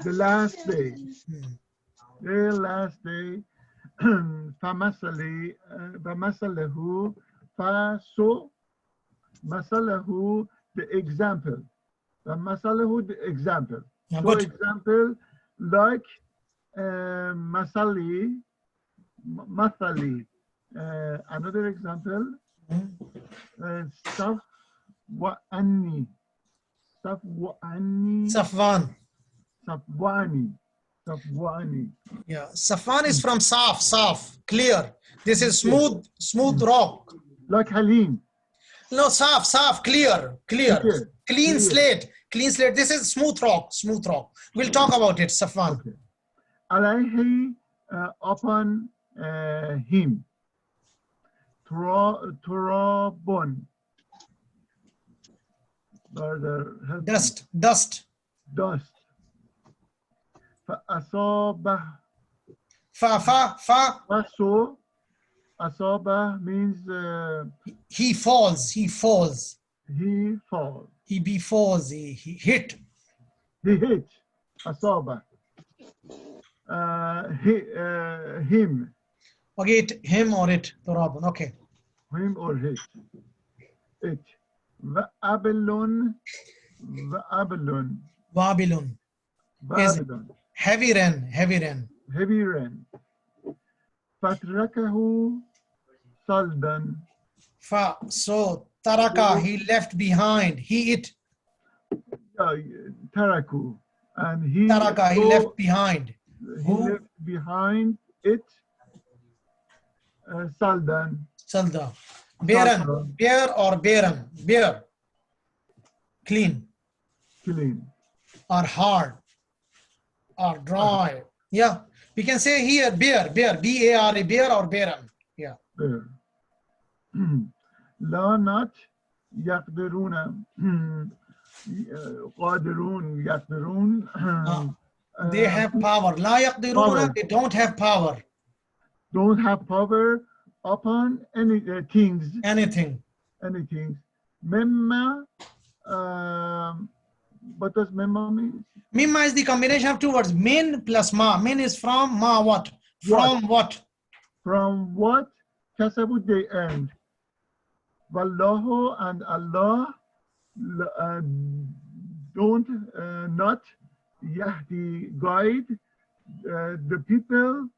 [SPEAKER 5] The last day. The last day. فَمَثَلَهُ فَسُ مَثَلَهُ the example. فَمَثَلَهُ the example.
[SPEAKER 1] Yeah,
[SPEAKER 5] so
[SPEAKER 1] good.
[SPEAKER 5] example like masali, mathali. Another example, Safwani.
[SPEAKER 1] Yeah, Safwan is from Saf, clear. This is smooth rock.
[SPEAKER 5] Like Halim.
[SPEAKER 1] No, Saf, clear. Clean slate. This is smooth rock. We'll talk about it, Safwan.
[SPEAKER 5] Okay. Alayhi, upon him. Turabun.
[SPEAKER 1] Dust.
[SPEAKER 5] Asaba.
[SPEAKER 1] Fa.
[SPEAKER 5] Asaba means
[SPEAKER 1] He falls.
[SPEAKER 5] He falls.
[SPEAKER 1] He befalls. He hit.
[SPEAKER 5] He hit. Asaba. Him.
[SPEAKER 1] Okay, him or it. Turabun. Okay.
[SPEAKER 5] Him or hit. It. Babylon.
[SPEAKER 1] Is heavy rain.
[SPEAKER 5] Fatrakahu saldan.
[SPEAKER 1] So taraka, he left behind. It.
[SPEAKER 5] Taraku. And he
[SPEAKER 1] Taraka, he left behind.
[SPEAKER 5] He left behind it. Saldan.
[SPEAKER 1] Salda. Barren.
[SPEAKER 5] Salda.
[SPEAKER 1] Bare or barren? Bare. Clean.
[SPEAKER 5] Clean.
[SPEAKER 1] Or hard. Or dry. Yeah. We can say here bare. B-A-R-E. Bare or barren. Yeah.
[SPEAKER 5] There. لا not يقدرون قادرون يقدرون
[SPEAKER 1] They have power. لا يقدرون.
[SPEAKER 5] Power.
[SPEAKER 1] They don't have power.
[SPEAKER 5] don't have power upon any things.
[SPEAKER 1] Anything.
[SPEAKER 5] مما what does mimma mean?
[SPEAKER 1] Mimma is the combination of two words. Min plus ma. Min is from ma what? From what?
[SPEAKER 5] From what kasabu they earned. Wallahu and Allah don't not yahdi guide the people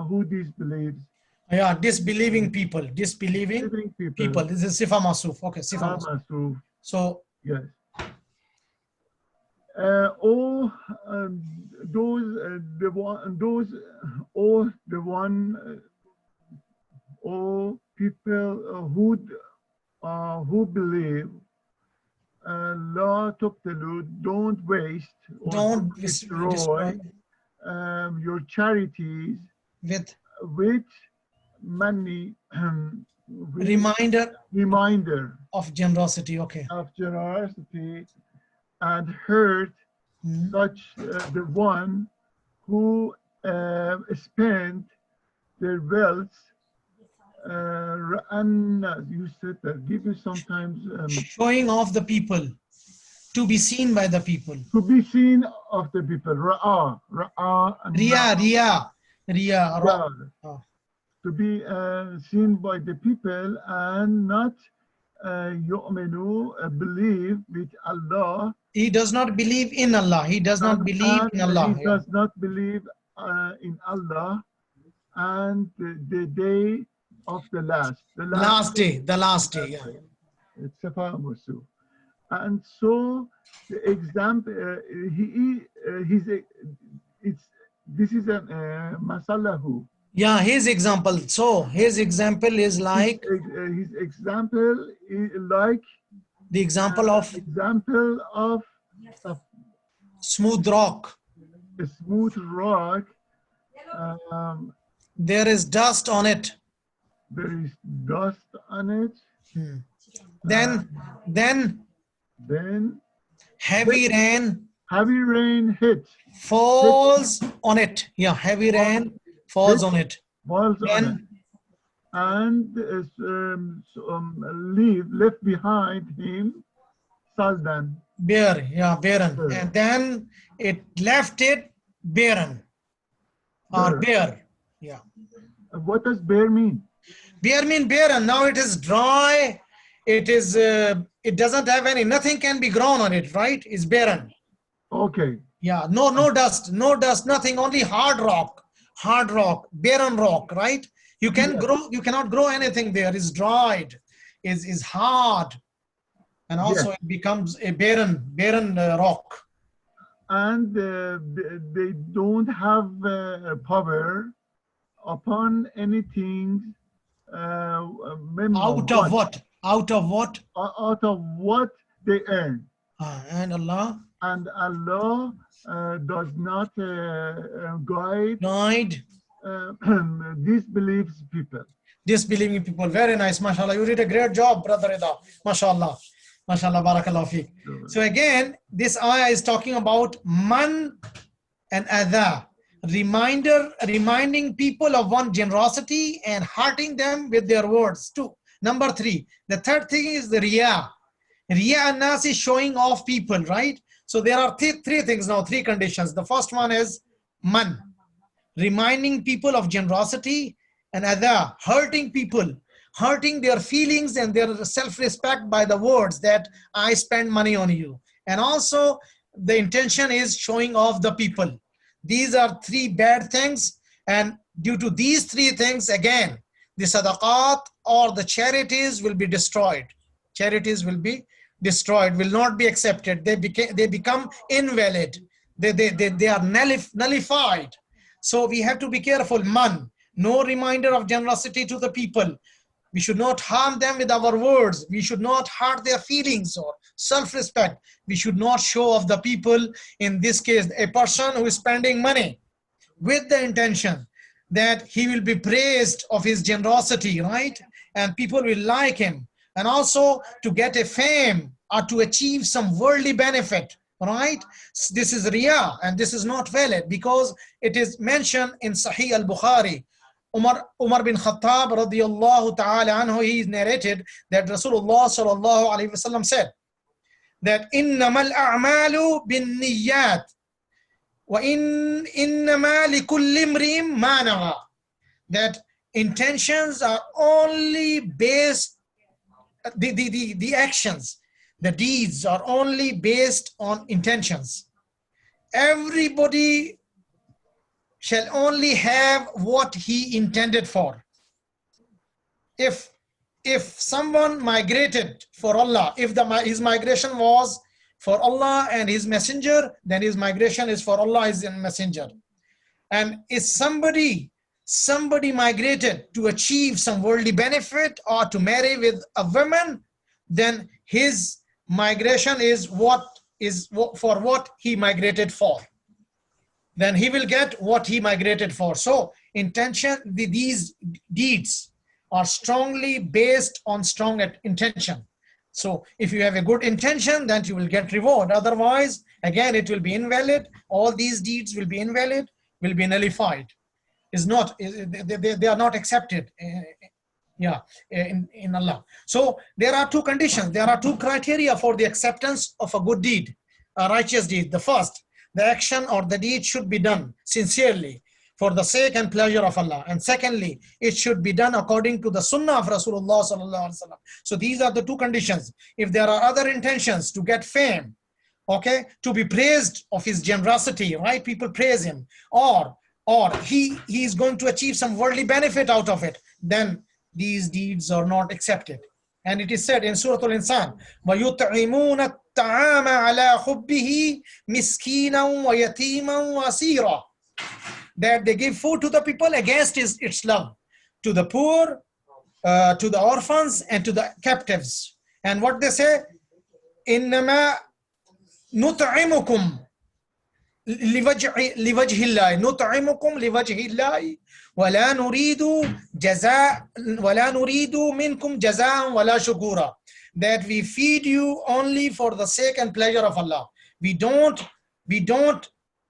[SPEAKER 5] who disbelieves.
[SPEAKER 1] Yeah, disbelieving people. Disbelieving
[SPEAKER 5] Disbelieving
[SPEAKER 1] people. This is sifa masuf. Okay, sifa masuf.
[SPEAKER 5] So,
[SPEAKER 1] So
[SPEAKER 5] yes. All those the one those all the one all people who believe la tubtilu, don't waste or
[SPEAKER 1] don't
[SPEAKER 5] destroy your charities
[SPEAKER 1] with
[SPEAKER 5] money with
[SPEAKER 1] reminder of generosity. Okay.
[SPEAKER 5] of generosity and hurt such the one who spent their wealth and you said that give you sometimes
[SPEAKER 1] Showing off the people, to be seen by the people.
[SPEAKER 5] to be seen of the people ra'a and
[SPEAKER 1] Riya.
[SPEAKER 5] ra- to be seen by the people and not yu'minu believe with Allah.
[SPEAKER 1] He does not believe in Allah. He does not believe in Allah.
[SPEAKER 5] He does not believe in Allah and the day of the last. The
[SPEAKER 1] Last day. Yeah.
[SPEAKER 5] It's Safa Musu. And so the example, this is a masalahu.
[SPEAKER 1] Yeah, his example. So his example is like
[SPEAKER 5] His example is like
[SPEAKER 1] the example of smooth rock.
[SPEAKER 5] a smooth rock.
[SPEAKER 1] There is dust on it.
[SPEAKER 5] There is dust on it.
[SPEAKER 1] Then heavy rain
[SPEAKER 5] hit
[SPEAKER 1] falls on it. Yeah, heavy rain falls on it.
[SPEAKER 5] falls on it, and left behind him Saldan.
[SPEAKER 1] Barren. And then it left it barren or bare. Yeah.
[SPEAKER 5] What does bare mean?
[SPEAKER 1] Bare mean barren. Now it is dry. It is. It doesn't have nothing can be grown on it. Right? It's barren.
[SPEAKER 5] Okay.
[SPEAKER 1] Yeah. No dust. Nothing. Only hard rock. Barren rock. Right? You can grow. You cannot grow anything there. It's dried. Is hard, and also it becomes a barren rock.
[SPEAKER 5] And they don't have power upon anything.
[SPEAKER 1] Out of what? Out of what
[SPEAKER 5] they earn.
[SPEAKER 1] And Allah
[SPEAKER 5] does not guide disbelieves people.
[SPEAKER 1] Disbelieving people. Very nice, mashallah. You did a great job, brother Ida. Mashallah. Barakallah fiqh. So again, this ayah is talking about man and adha. Reminding people of one generosity and hurting them with their words. 2. Number 3. The third thing is the riya. Riya and nas is showing off people, right? So there are three things now, 3 conditions. The first one is man. Reminding people of generosity, and adha, hurting people, hurting their feelings and their self-respect by the words that I spend money on you. And also the intention is showing off the people. These are 3 bad things, and due to these 3 things, again, the sadaqat or the charities will be destroyed. Charities will be destroyed, will not be accepted. They become invalid. They are nullified. So we have to be careful. Man, no reminder of generosity to the people. We should not harm them with our words. We should not hurt their feelings or self-respect. We should not show off the people. In this case, a person who is spending money with the intention that he will be praised of his generosity, right? And people will like him. And also to get a fame or to achieve some worldly benefit, right? This is riyah, and this is not valid because it is mentioned in Sahih al-Bukhari. Umar bin Khattab radiyallahu ta'ala anhu, he narrated that Rasulullah sallallahu alayhi wasallam said that innamal a'malu bin niyyat wa innama likulli imri'in ma nawa, that intentions are only based, the actions, the deeds are only based on intentions. Everybody shall only have what he intended for. If someone migrated for Allah, if his migration was for Allah and his messenger, then his migration is for Allah, his messenger. And if somebody migrated to achieve some worldly benefit or to marry with a woman, then his migration is for what he migrated for. Then he will get what he migrated for. So intention, these deeds are strongly based on strong intention. So if you have a good intention, then you will get reward. Otherwise, again, it will be invalid. All these deeds will be invalid, will be nullified. They are not accepted in Allah. So there are two conditions. There are two criteria for the acceptance of a good deed, a righteous deed. The first, the action or the deed should be done sincerely for the sake and pleasure of Allah. And secondly, it should be done according to the sunnah of Rasulullah sallallahu alaihi wasallam. So these are the two conditions. If there are other intentions to get fame, okay, to be praised of his generosity, right? People praise him, or he is going to achieve some worldly benefit out of it, then these deeds are not accepted. And it is said in Surah Al-Insan, وَيُطْعِمُونَ الطَّعَامَ عَلَى خُبِّهِ مِسْكِينًا وَيَتِيمًا وَأَسِيرًا, that they give food to the people against its love, to the poor, to the orphans, and to the captives. And what they say, إِنَّمَا نُطْعِمُكُمْ لِوَجْهِ اللَّهِ نُطْعِمُكُمْ لِوَجْهِ اللَّهِ وَلَا نُرِيدُ مِنْكُمْ جَزَاءً وَلَا شُكُورًا, that we feed you only for the sake and pleasure of Allah. We don't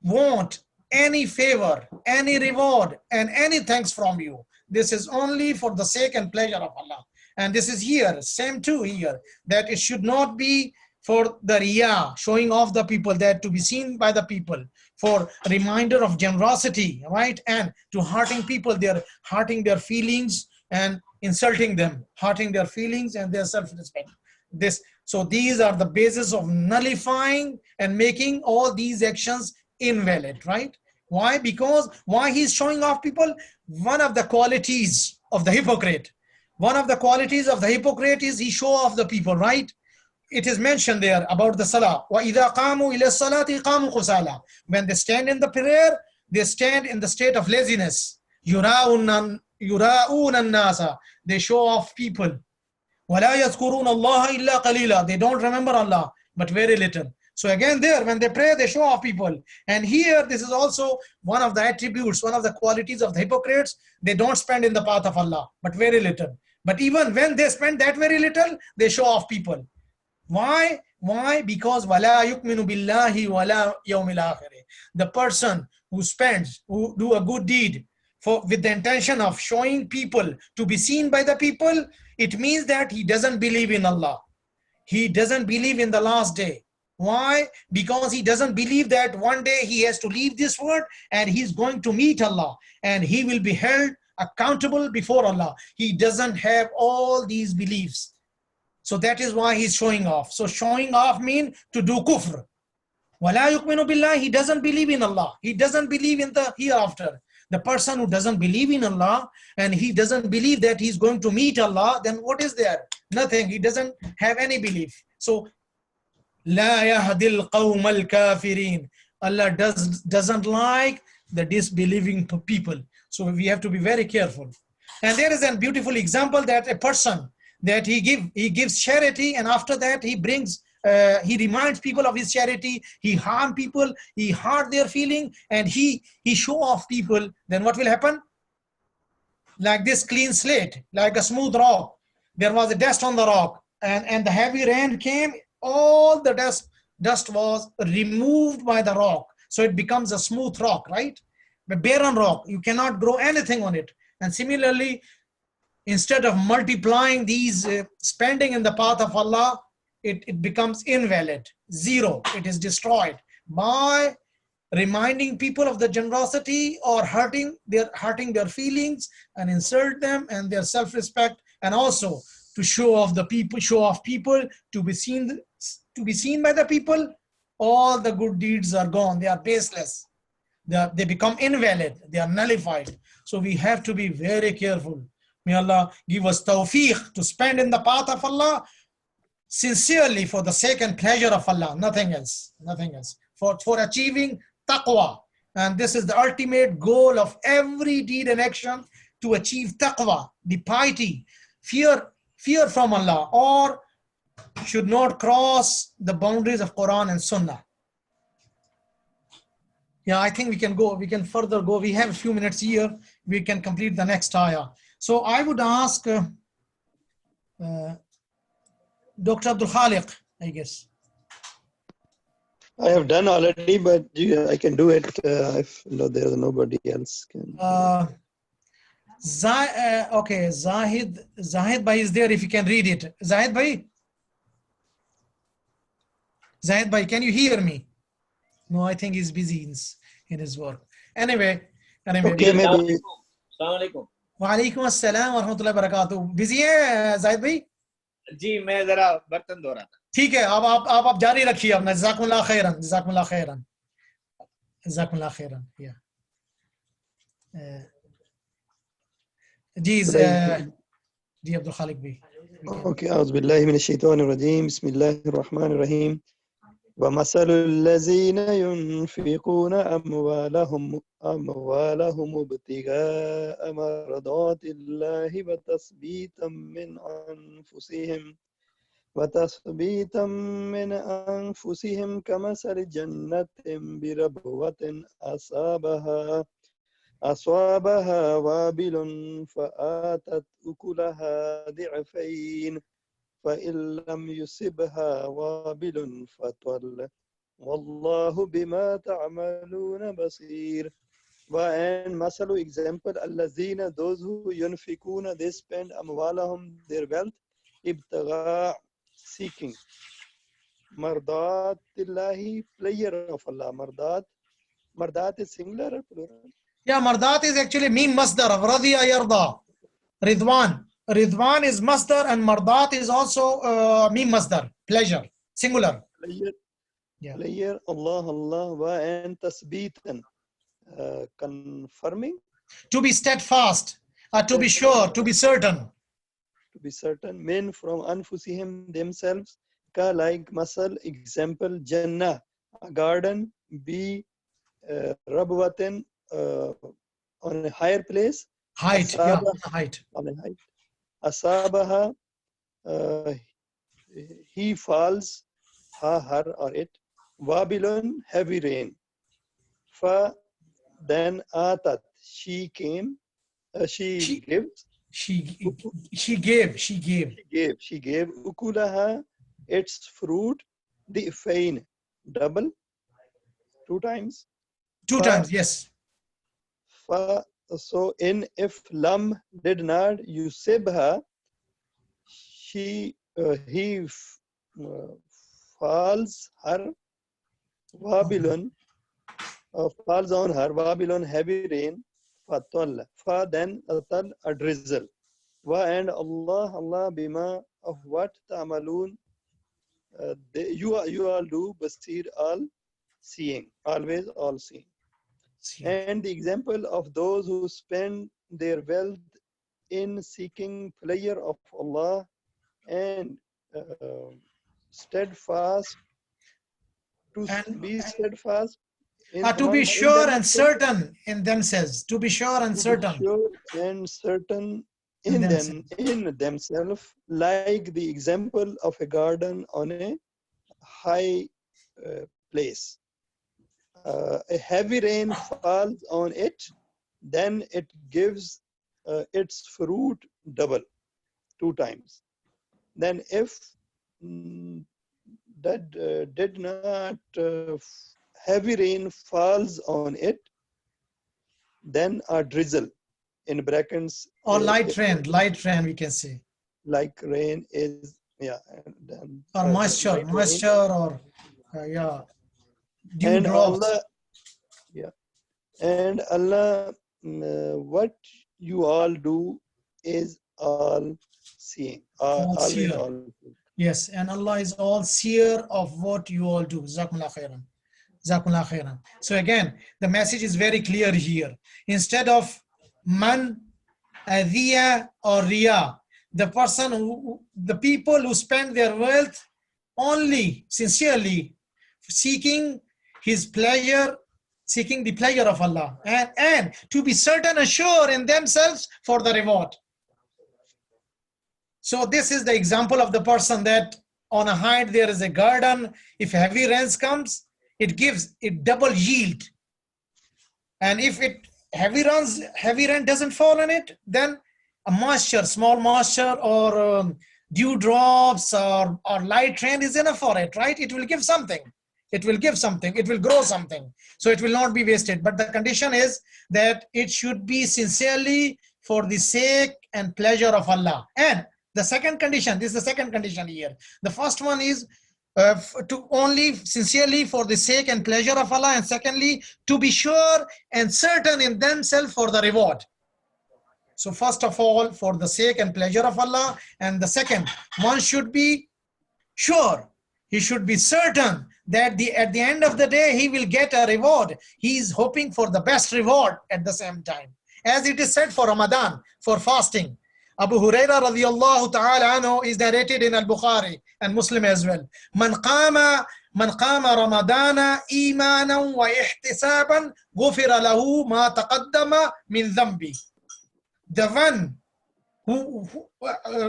[SPEAKER 1] want any favor, any reward, and any thanks from you. This is only for the sake and pleasure of Allah. And this is here, same too here, that it should not be for the riyah, showing off the people, that to be seen by the people, for reminder of generosity, right? And to hurting people, they're hurting their feelings and insulting them, hurting their feelings and their self-respect. So these are the basis of nullifying and making all these actions invalid, right? Why? Because why he's showing off people? One of the qualities of the hypocrite, is he show off the people, right? It is mentioned there about the salah. وَإِذَا قَامُوا إِلَى الصَّلَاةِ قَامُوا قُسَالًا, when they stand in the prayer, they stand in the state of laziness. يُرَاءُونَ النَّاسَ, they show off people. وَلَا يَذْكُرُونَ اللَّهَ إِلَّا قَلِيلًا, they don't remember Allah, but very little. So again there, when they pray, they show off people. And here, this is also one of the attributes, one of the qualities of the hypocrites. They don't spend in the path of Allah, but very little. But even when they spend that very little, they show off people. Why? Because وَلَا يُؤْمِنُ بِاللَّهِ وَلَا يَوْمِ الْآخِرِ, the person who spends, who do a good deed with the intention of showing people, to be seen by the people, it means that he doesn't believe in Allah. He doesn't believe in the last day. Why? Because he doesn't believe that one day he has to leave this world and he's going to meet Allah and he will be held accountable before Allah. He doesn't have all these beliefs. So that is why he's showing off. So showing off means to do kufr. وَلَا يُؤْمِنُ بِاللَّهِ, he doesn't believe in Allah. He doesn't believe in the hereafter. The person who doesn't believe in Allah and he doesn't believe that he's going to meet Allah, then what is there? Nothing. He doesn't have any belief. So لَا يَهْدِي الْقَوْمَ الْكَافِرِينَ, Allah doesn't like the disbelieving people. So we have to be very careful. And there is a beautiful example that a person that he gives charity, and after that he brings he reminds people of his charity, he harm people, he hurt their feeling, and he show off people. Then what will happen? Like this clean slate, like a smooth rock. There was a dust on the rock, and the heavy rain came, all the dust was removed by the rock. So it becomes a smooth rock, right? A barren rock, you cannot grow anything on it. And similarly, instead of multiplying these spending in the path of Allah, it becomes invalid, zero. It is destroyed by reminding people of the generosity or hurting their feelings and insult them and their self-respect, and also to show off people to be seen by the people. All the good deeds are gone, they are baseless, they become invalid, they are nullified. So we have to be very careful. May Allah give us tawfiq to spend in the path of Allah sincerely for the sake and pleasure of Allah, nothing else, for achieving taqwa. And this is the ultimate goal of every deed and action, to achieve taqwa, the piety, fear from Allah, or should not cross the boundaries of Quran and Sunnah. Yeah, I think we can further go. We have a few minutes here. We can complete the next ayah. So I would ask Dr. Abdul Khaliq, I guess.
[SPEAKER 2] I have done already, but I can do it if there's nobody else can.
[SPEAKER 1] Okay, Zahid Bhai is there, if you can read it. Zahid Bhai, can you hear me? No, I think he's busy in his work. Anyway.
[SPEAKER 2] Okay, maybe.
[SPEAKER 6] Assalamu alaikum.
[SPEAKER 1] वालेकुम अस्सलाम व रहमतुल्लाहि व बरकातहू। Busy है जाहिद भाई?
[SPEAKER 6] जी मैं जरा बर्तन धो रहा था।
[SPEAKER 1] ठीक है, अब आप जारी रखिए अपना। जज़ाकुमुल्लाह खैरन, जज़ाकुमुल्लाह खैरन, जज़ाकुमुल्लाह खैरन। जी अब्दुल खालिक भाई।
[SPEAKER 2] Okay, أعوذ بالله من الشيطان الرجيم. بسم الله الرحمن الرحيم. ومثل الذين ينفقون أموالهم ابتغاء مرضات الله وتثبيتا من أنفسهم كمثل جنة بربوة أصابها وابل فآتت أكلها ضعفين فإن لم يصبها وابل فطل والله بما تعملون بصير. And masalu example, allazina, those who yunfikuna, they spend amwalahum, their wealth, ibtagha, seeking, mardatillahi, pleasure of Allah. Mardat is singular or plural?
[SPEAKER 1] Yeah, mardat is actually mim masdar of radiya yarda. Ridwan is masdar, and mardat is also mim masdar, pleasure, singular.
[SPEAKER 2] Pleasure.
[SPEAKER 1] Yeah.
[SPEAKER 2] Pleasure, Allah, and tasbeetan, confirming.
[SPEAKER 1] To be steadfast, to be sure, to be certain.
[SPEAKER 2] To be certain. Men from anfusihim, themselves. Ka, like masal, example, jannah, a garden. B, rabwatin, on a higher place.
[SPEAKER 1] Height, yeah, height.
[SPEAKER 2] On a height. Asabaha, he falls, her or it. Wabilun, heavy rain. Fa, then atat, she came, she gives.
[SPEAKER 1] She gave.
[SPEAKER 2] Ukulaha, its fruit, the fain, double, 2 times.
[SPEAKER 1] 2 times, yes.
[SPEAKER 2] Fa, so if lam did not yusibha, he falls her, Wabilun, falls on her, Wabilun, heavy rain, fatal, fa, then atal, a drizzle. Wa, and Allah bima, of what ta'malun, you all do, basir, all seeing, always all seeing. And the example of those who spend their wealth in seeking pleasure of Allah and steadfast, to be steadfast
[SPEAKER 1] To be sure and certain in themselves. To be sure and
[SPEAKER 2] to be
[SPEAKER 1] certain
[SPEAKER 2] sure and certain
[SPEAKER 1] in
[SPEAKER 2] in themselves, like the example of a garden on a high place. A heavy rain falls on it, then it gives its fruit double, 2 times. Then if that did not heavy rain falls on it, then a drizzle in brackets
[SPEAKER 1] or light rain we can say,
[SPEAKER 2] like rain is, yeah, and then
[SPEAKER 1] or moisture
[SPEAKER 2] light rain.
[SPEAKER 1] or yeah, dew
[SPEAKER 2] And
[SPEAKER 1] drops.
[SPEAKER 2] Allah, yeah, and Allah, what you all do is all seeing,
[SPEAKER 1] All
[SPEAKER 2] always
[SPEAKER 1] seer.
[SPEAKER 2] all.
[SPEAKER 1] Yes, and Allah is all seer of what you all do. Jazakumullah khairan. Jazakumullah khairan. So again, the message is very clear here. Instead of man, adhiya or riya, the people who spend their wealth only sincerely seeking his pleasure, seeking the pleasure of Allah, and to be certain and sure in themselves for the reward. So this is the example of the person that on a height there is a garden. If heavy rains comes, it gives it double yield. And if heavy rain doesn't fall on it, then a moisture, small moisture or dew drops or light rain is enough for it, right? It will give something. It will give something. It will grow something. So it will not be wasted. But the condition is that it should be sincerely for the sake and pleasure of Allah. And the second condition, this is the second condition here. The first one is to only sincerely for the sake and pleasure of Allah, and secondly, to be sure and certain in themselves for the reward. So first of all, for the sake and pleasure of Allah, and the second, one should be sure, he should be certain that at the end of the day, he will get a reward. He is hoping for the best reward at the same time. As it is said for Ramadan, for fasting. Abu Huraira radiyallahu ta'ala anhu is narrated in Al-Bukhari and Muslim as well. Man qama Ramadana imanan wa ihtisaban ghufira lahu ma taqaddama min dhanbi. The one who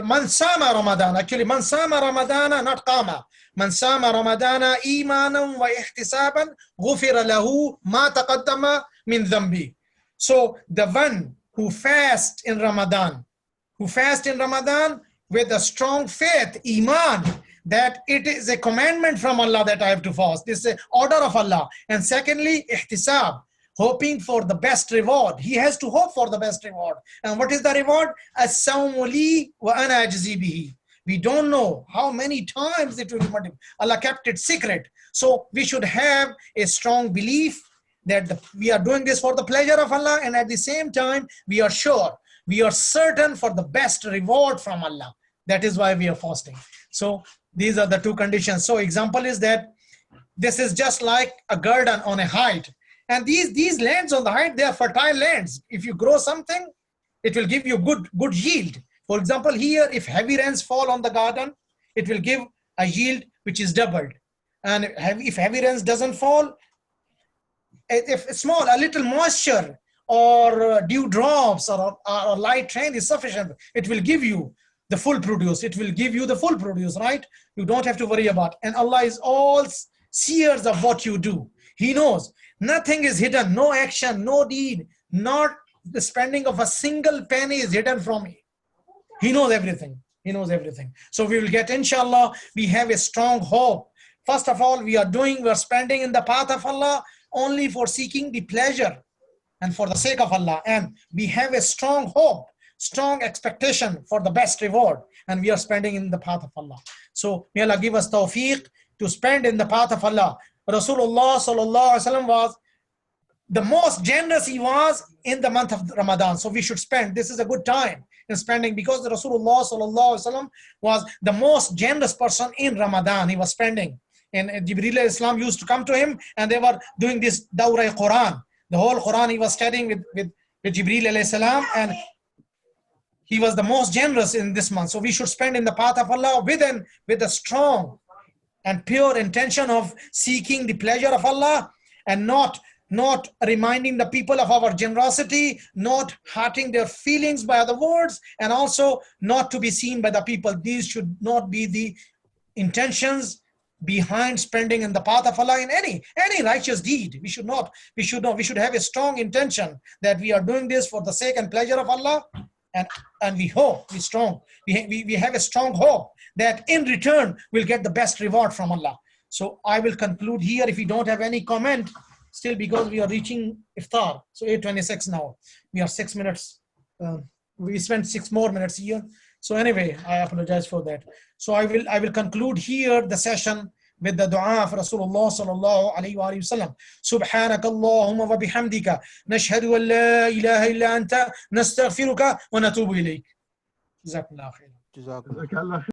[SPEAKER 1] man sama Ramadan, actually man sama Ramadana, not qama. Man sama Ramadana imanan wa ihtisaban ghufira lahu ma taqaddama min dhanbi. So the one who fasts in Ramadan, with a strong faith, iman, that it is a commandment from Allah that I have to fast. This is an order of Allah. And secondly, ihtisab, hoping for the best reward. He has to hope for the best reward. And what is the reward? As-sawmu li wa ana ajzi bihi. We don't know how many times it will be multiplied. Allah kept it secret. So we should have a strong belief that we are doing this for the pleasure of Allah, and at the same time, we are sure, we are certain for the best reward from Allah. That is why we are fasting. So these are the two conditions. So example is that this is just like a garden on a height. And these lands on the height, they are fertile lands. If you grow something, it will give you good yield. For example, here, if heavy rains fall on the garden, it will give a yield which is doubled. And if heavy rains doesn't fall, if small, a little moisture or dew drops or light rain is sufficient, it will give you the full produce. It will give you the full produce, right? You don't have to worry about. And Allah is all seers of what you do. He knows. Nothing is hidden. No action, no deed, not the spending of a single penny is hidden from Him. He knows everything. He knows everything. So we will get, inshallah, we have a strong hope. First of all, we are spending in the path of Allah only for seeking the pleasure and for the sake of Allah. And we have a strong hope, strong expectation for the best reward. And we are spending in the path of Allah. So may Allah give us tawfiq to spend in the path of Allah. Rasulullah sallallahu alaihi wasallam was the most generous. He was in the month of Ramadan. So we should spend. This is a good time in spending, because the Rasulullah sallallahu alaihi wasallam was the most generous person in Ramadan. He was spending. And Jibreel alayhi salam used to come to him, and they were doing this Dawra Qur'an. The whole Qur'an he was studying with Jibreel alayhi salam, and he was the most generous in this month. So we should spend in the path of Allah with a strong and pure intention of seeking the pleasure of Allah, and not reminding the people of our generosity, not hurting their feelings by other words, and also not to be seen by the people. These should not be the intentions behind spending in the path of Allah in any righteous deed. We should have a strong intention that we are doing this for the sake and pleasure of Allah, and we have a strong hope that in return we'll get the best reward from Allah. So I will conclude here if we don't have any comment, still, because we are reaching iftar. So 8:26 now. We are 6 minutes. We spent 6 more minutes here. So anyway, I apologize for that. So I will conclude here the session with the dua of Rasulullah sallallahu alayhi wa sallam. Subhanak Allahumma wa bihamdika nashhadu an la ilaha illa anta nastaghfiruka wa natubu ilayk. Jazakallah khair.
[SPEAKER 5] Jazakallah.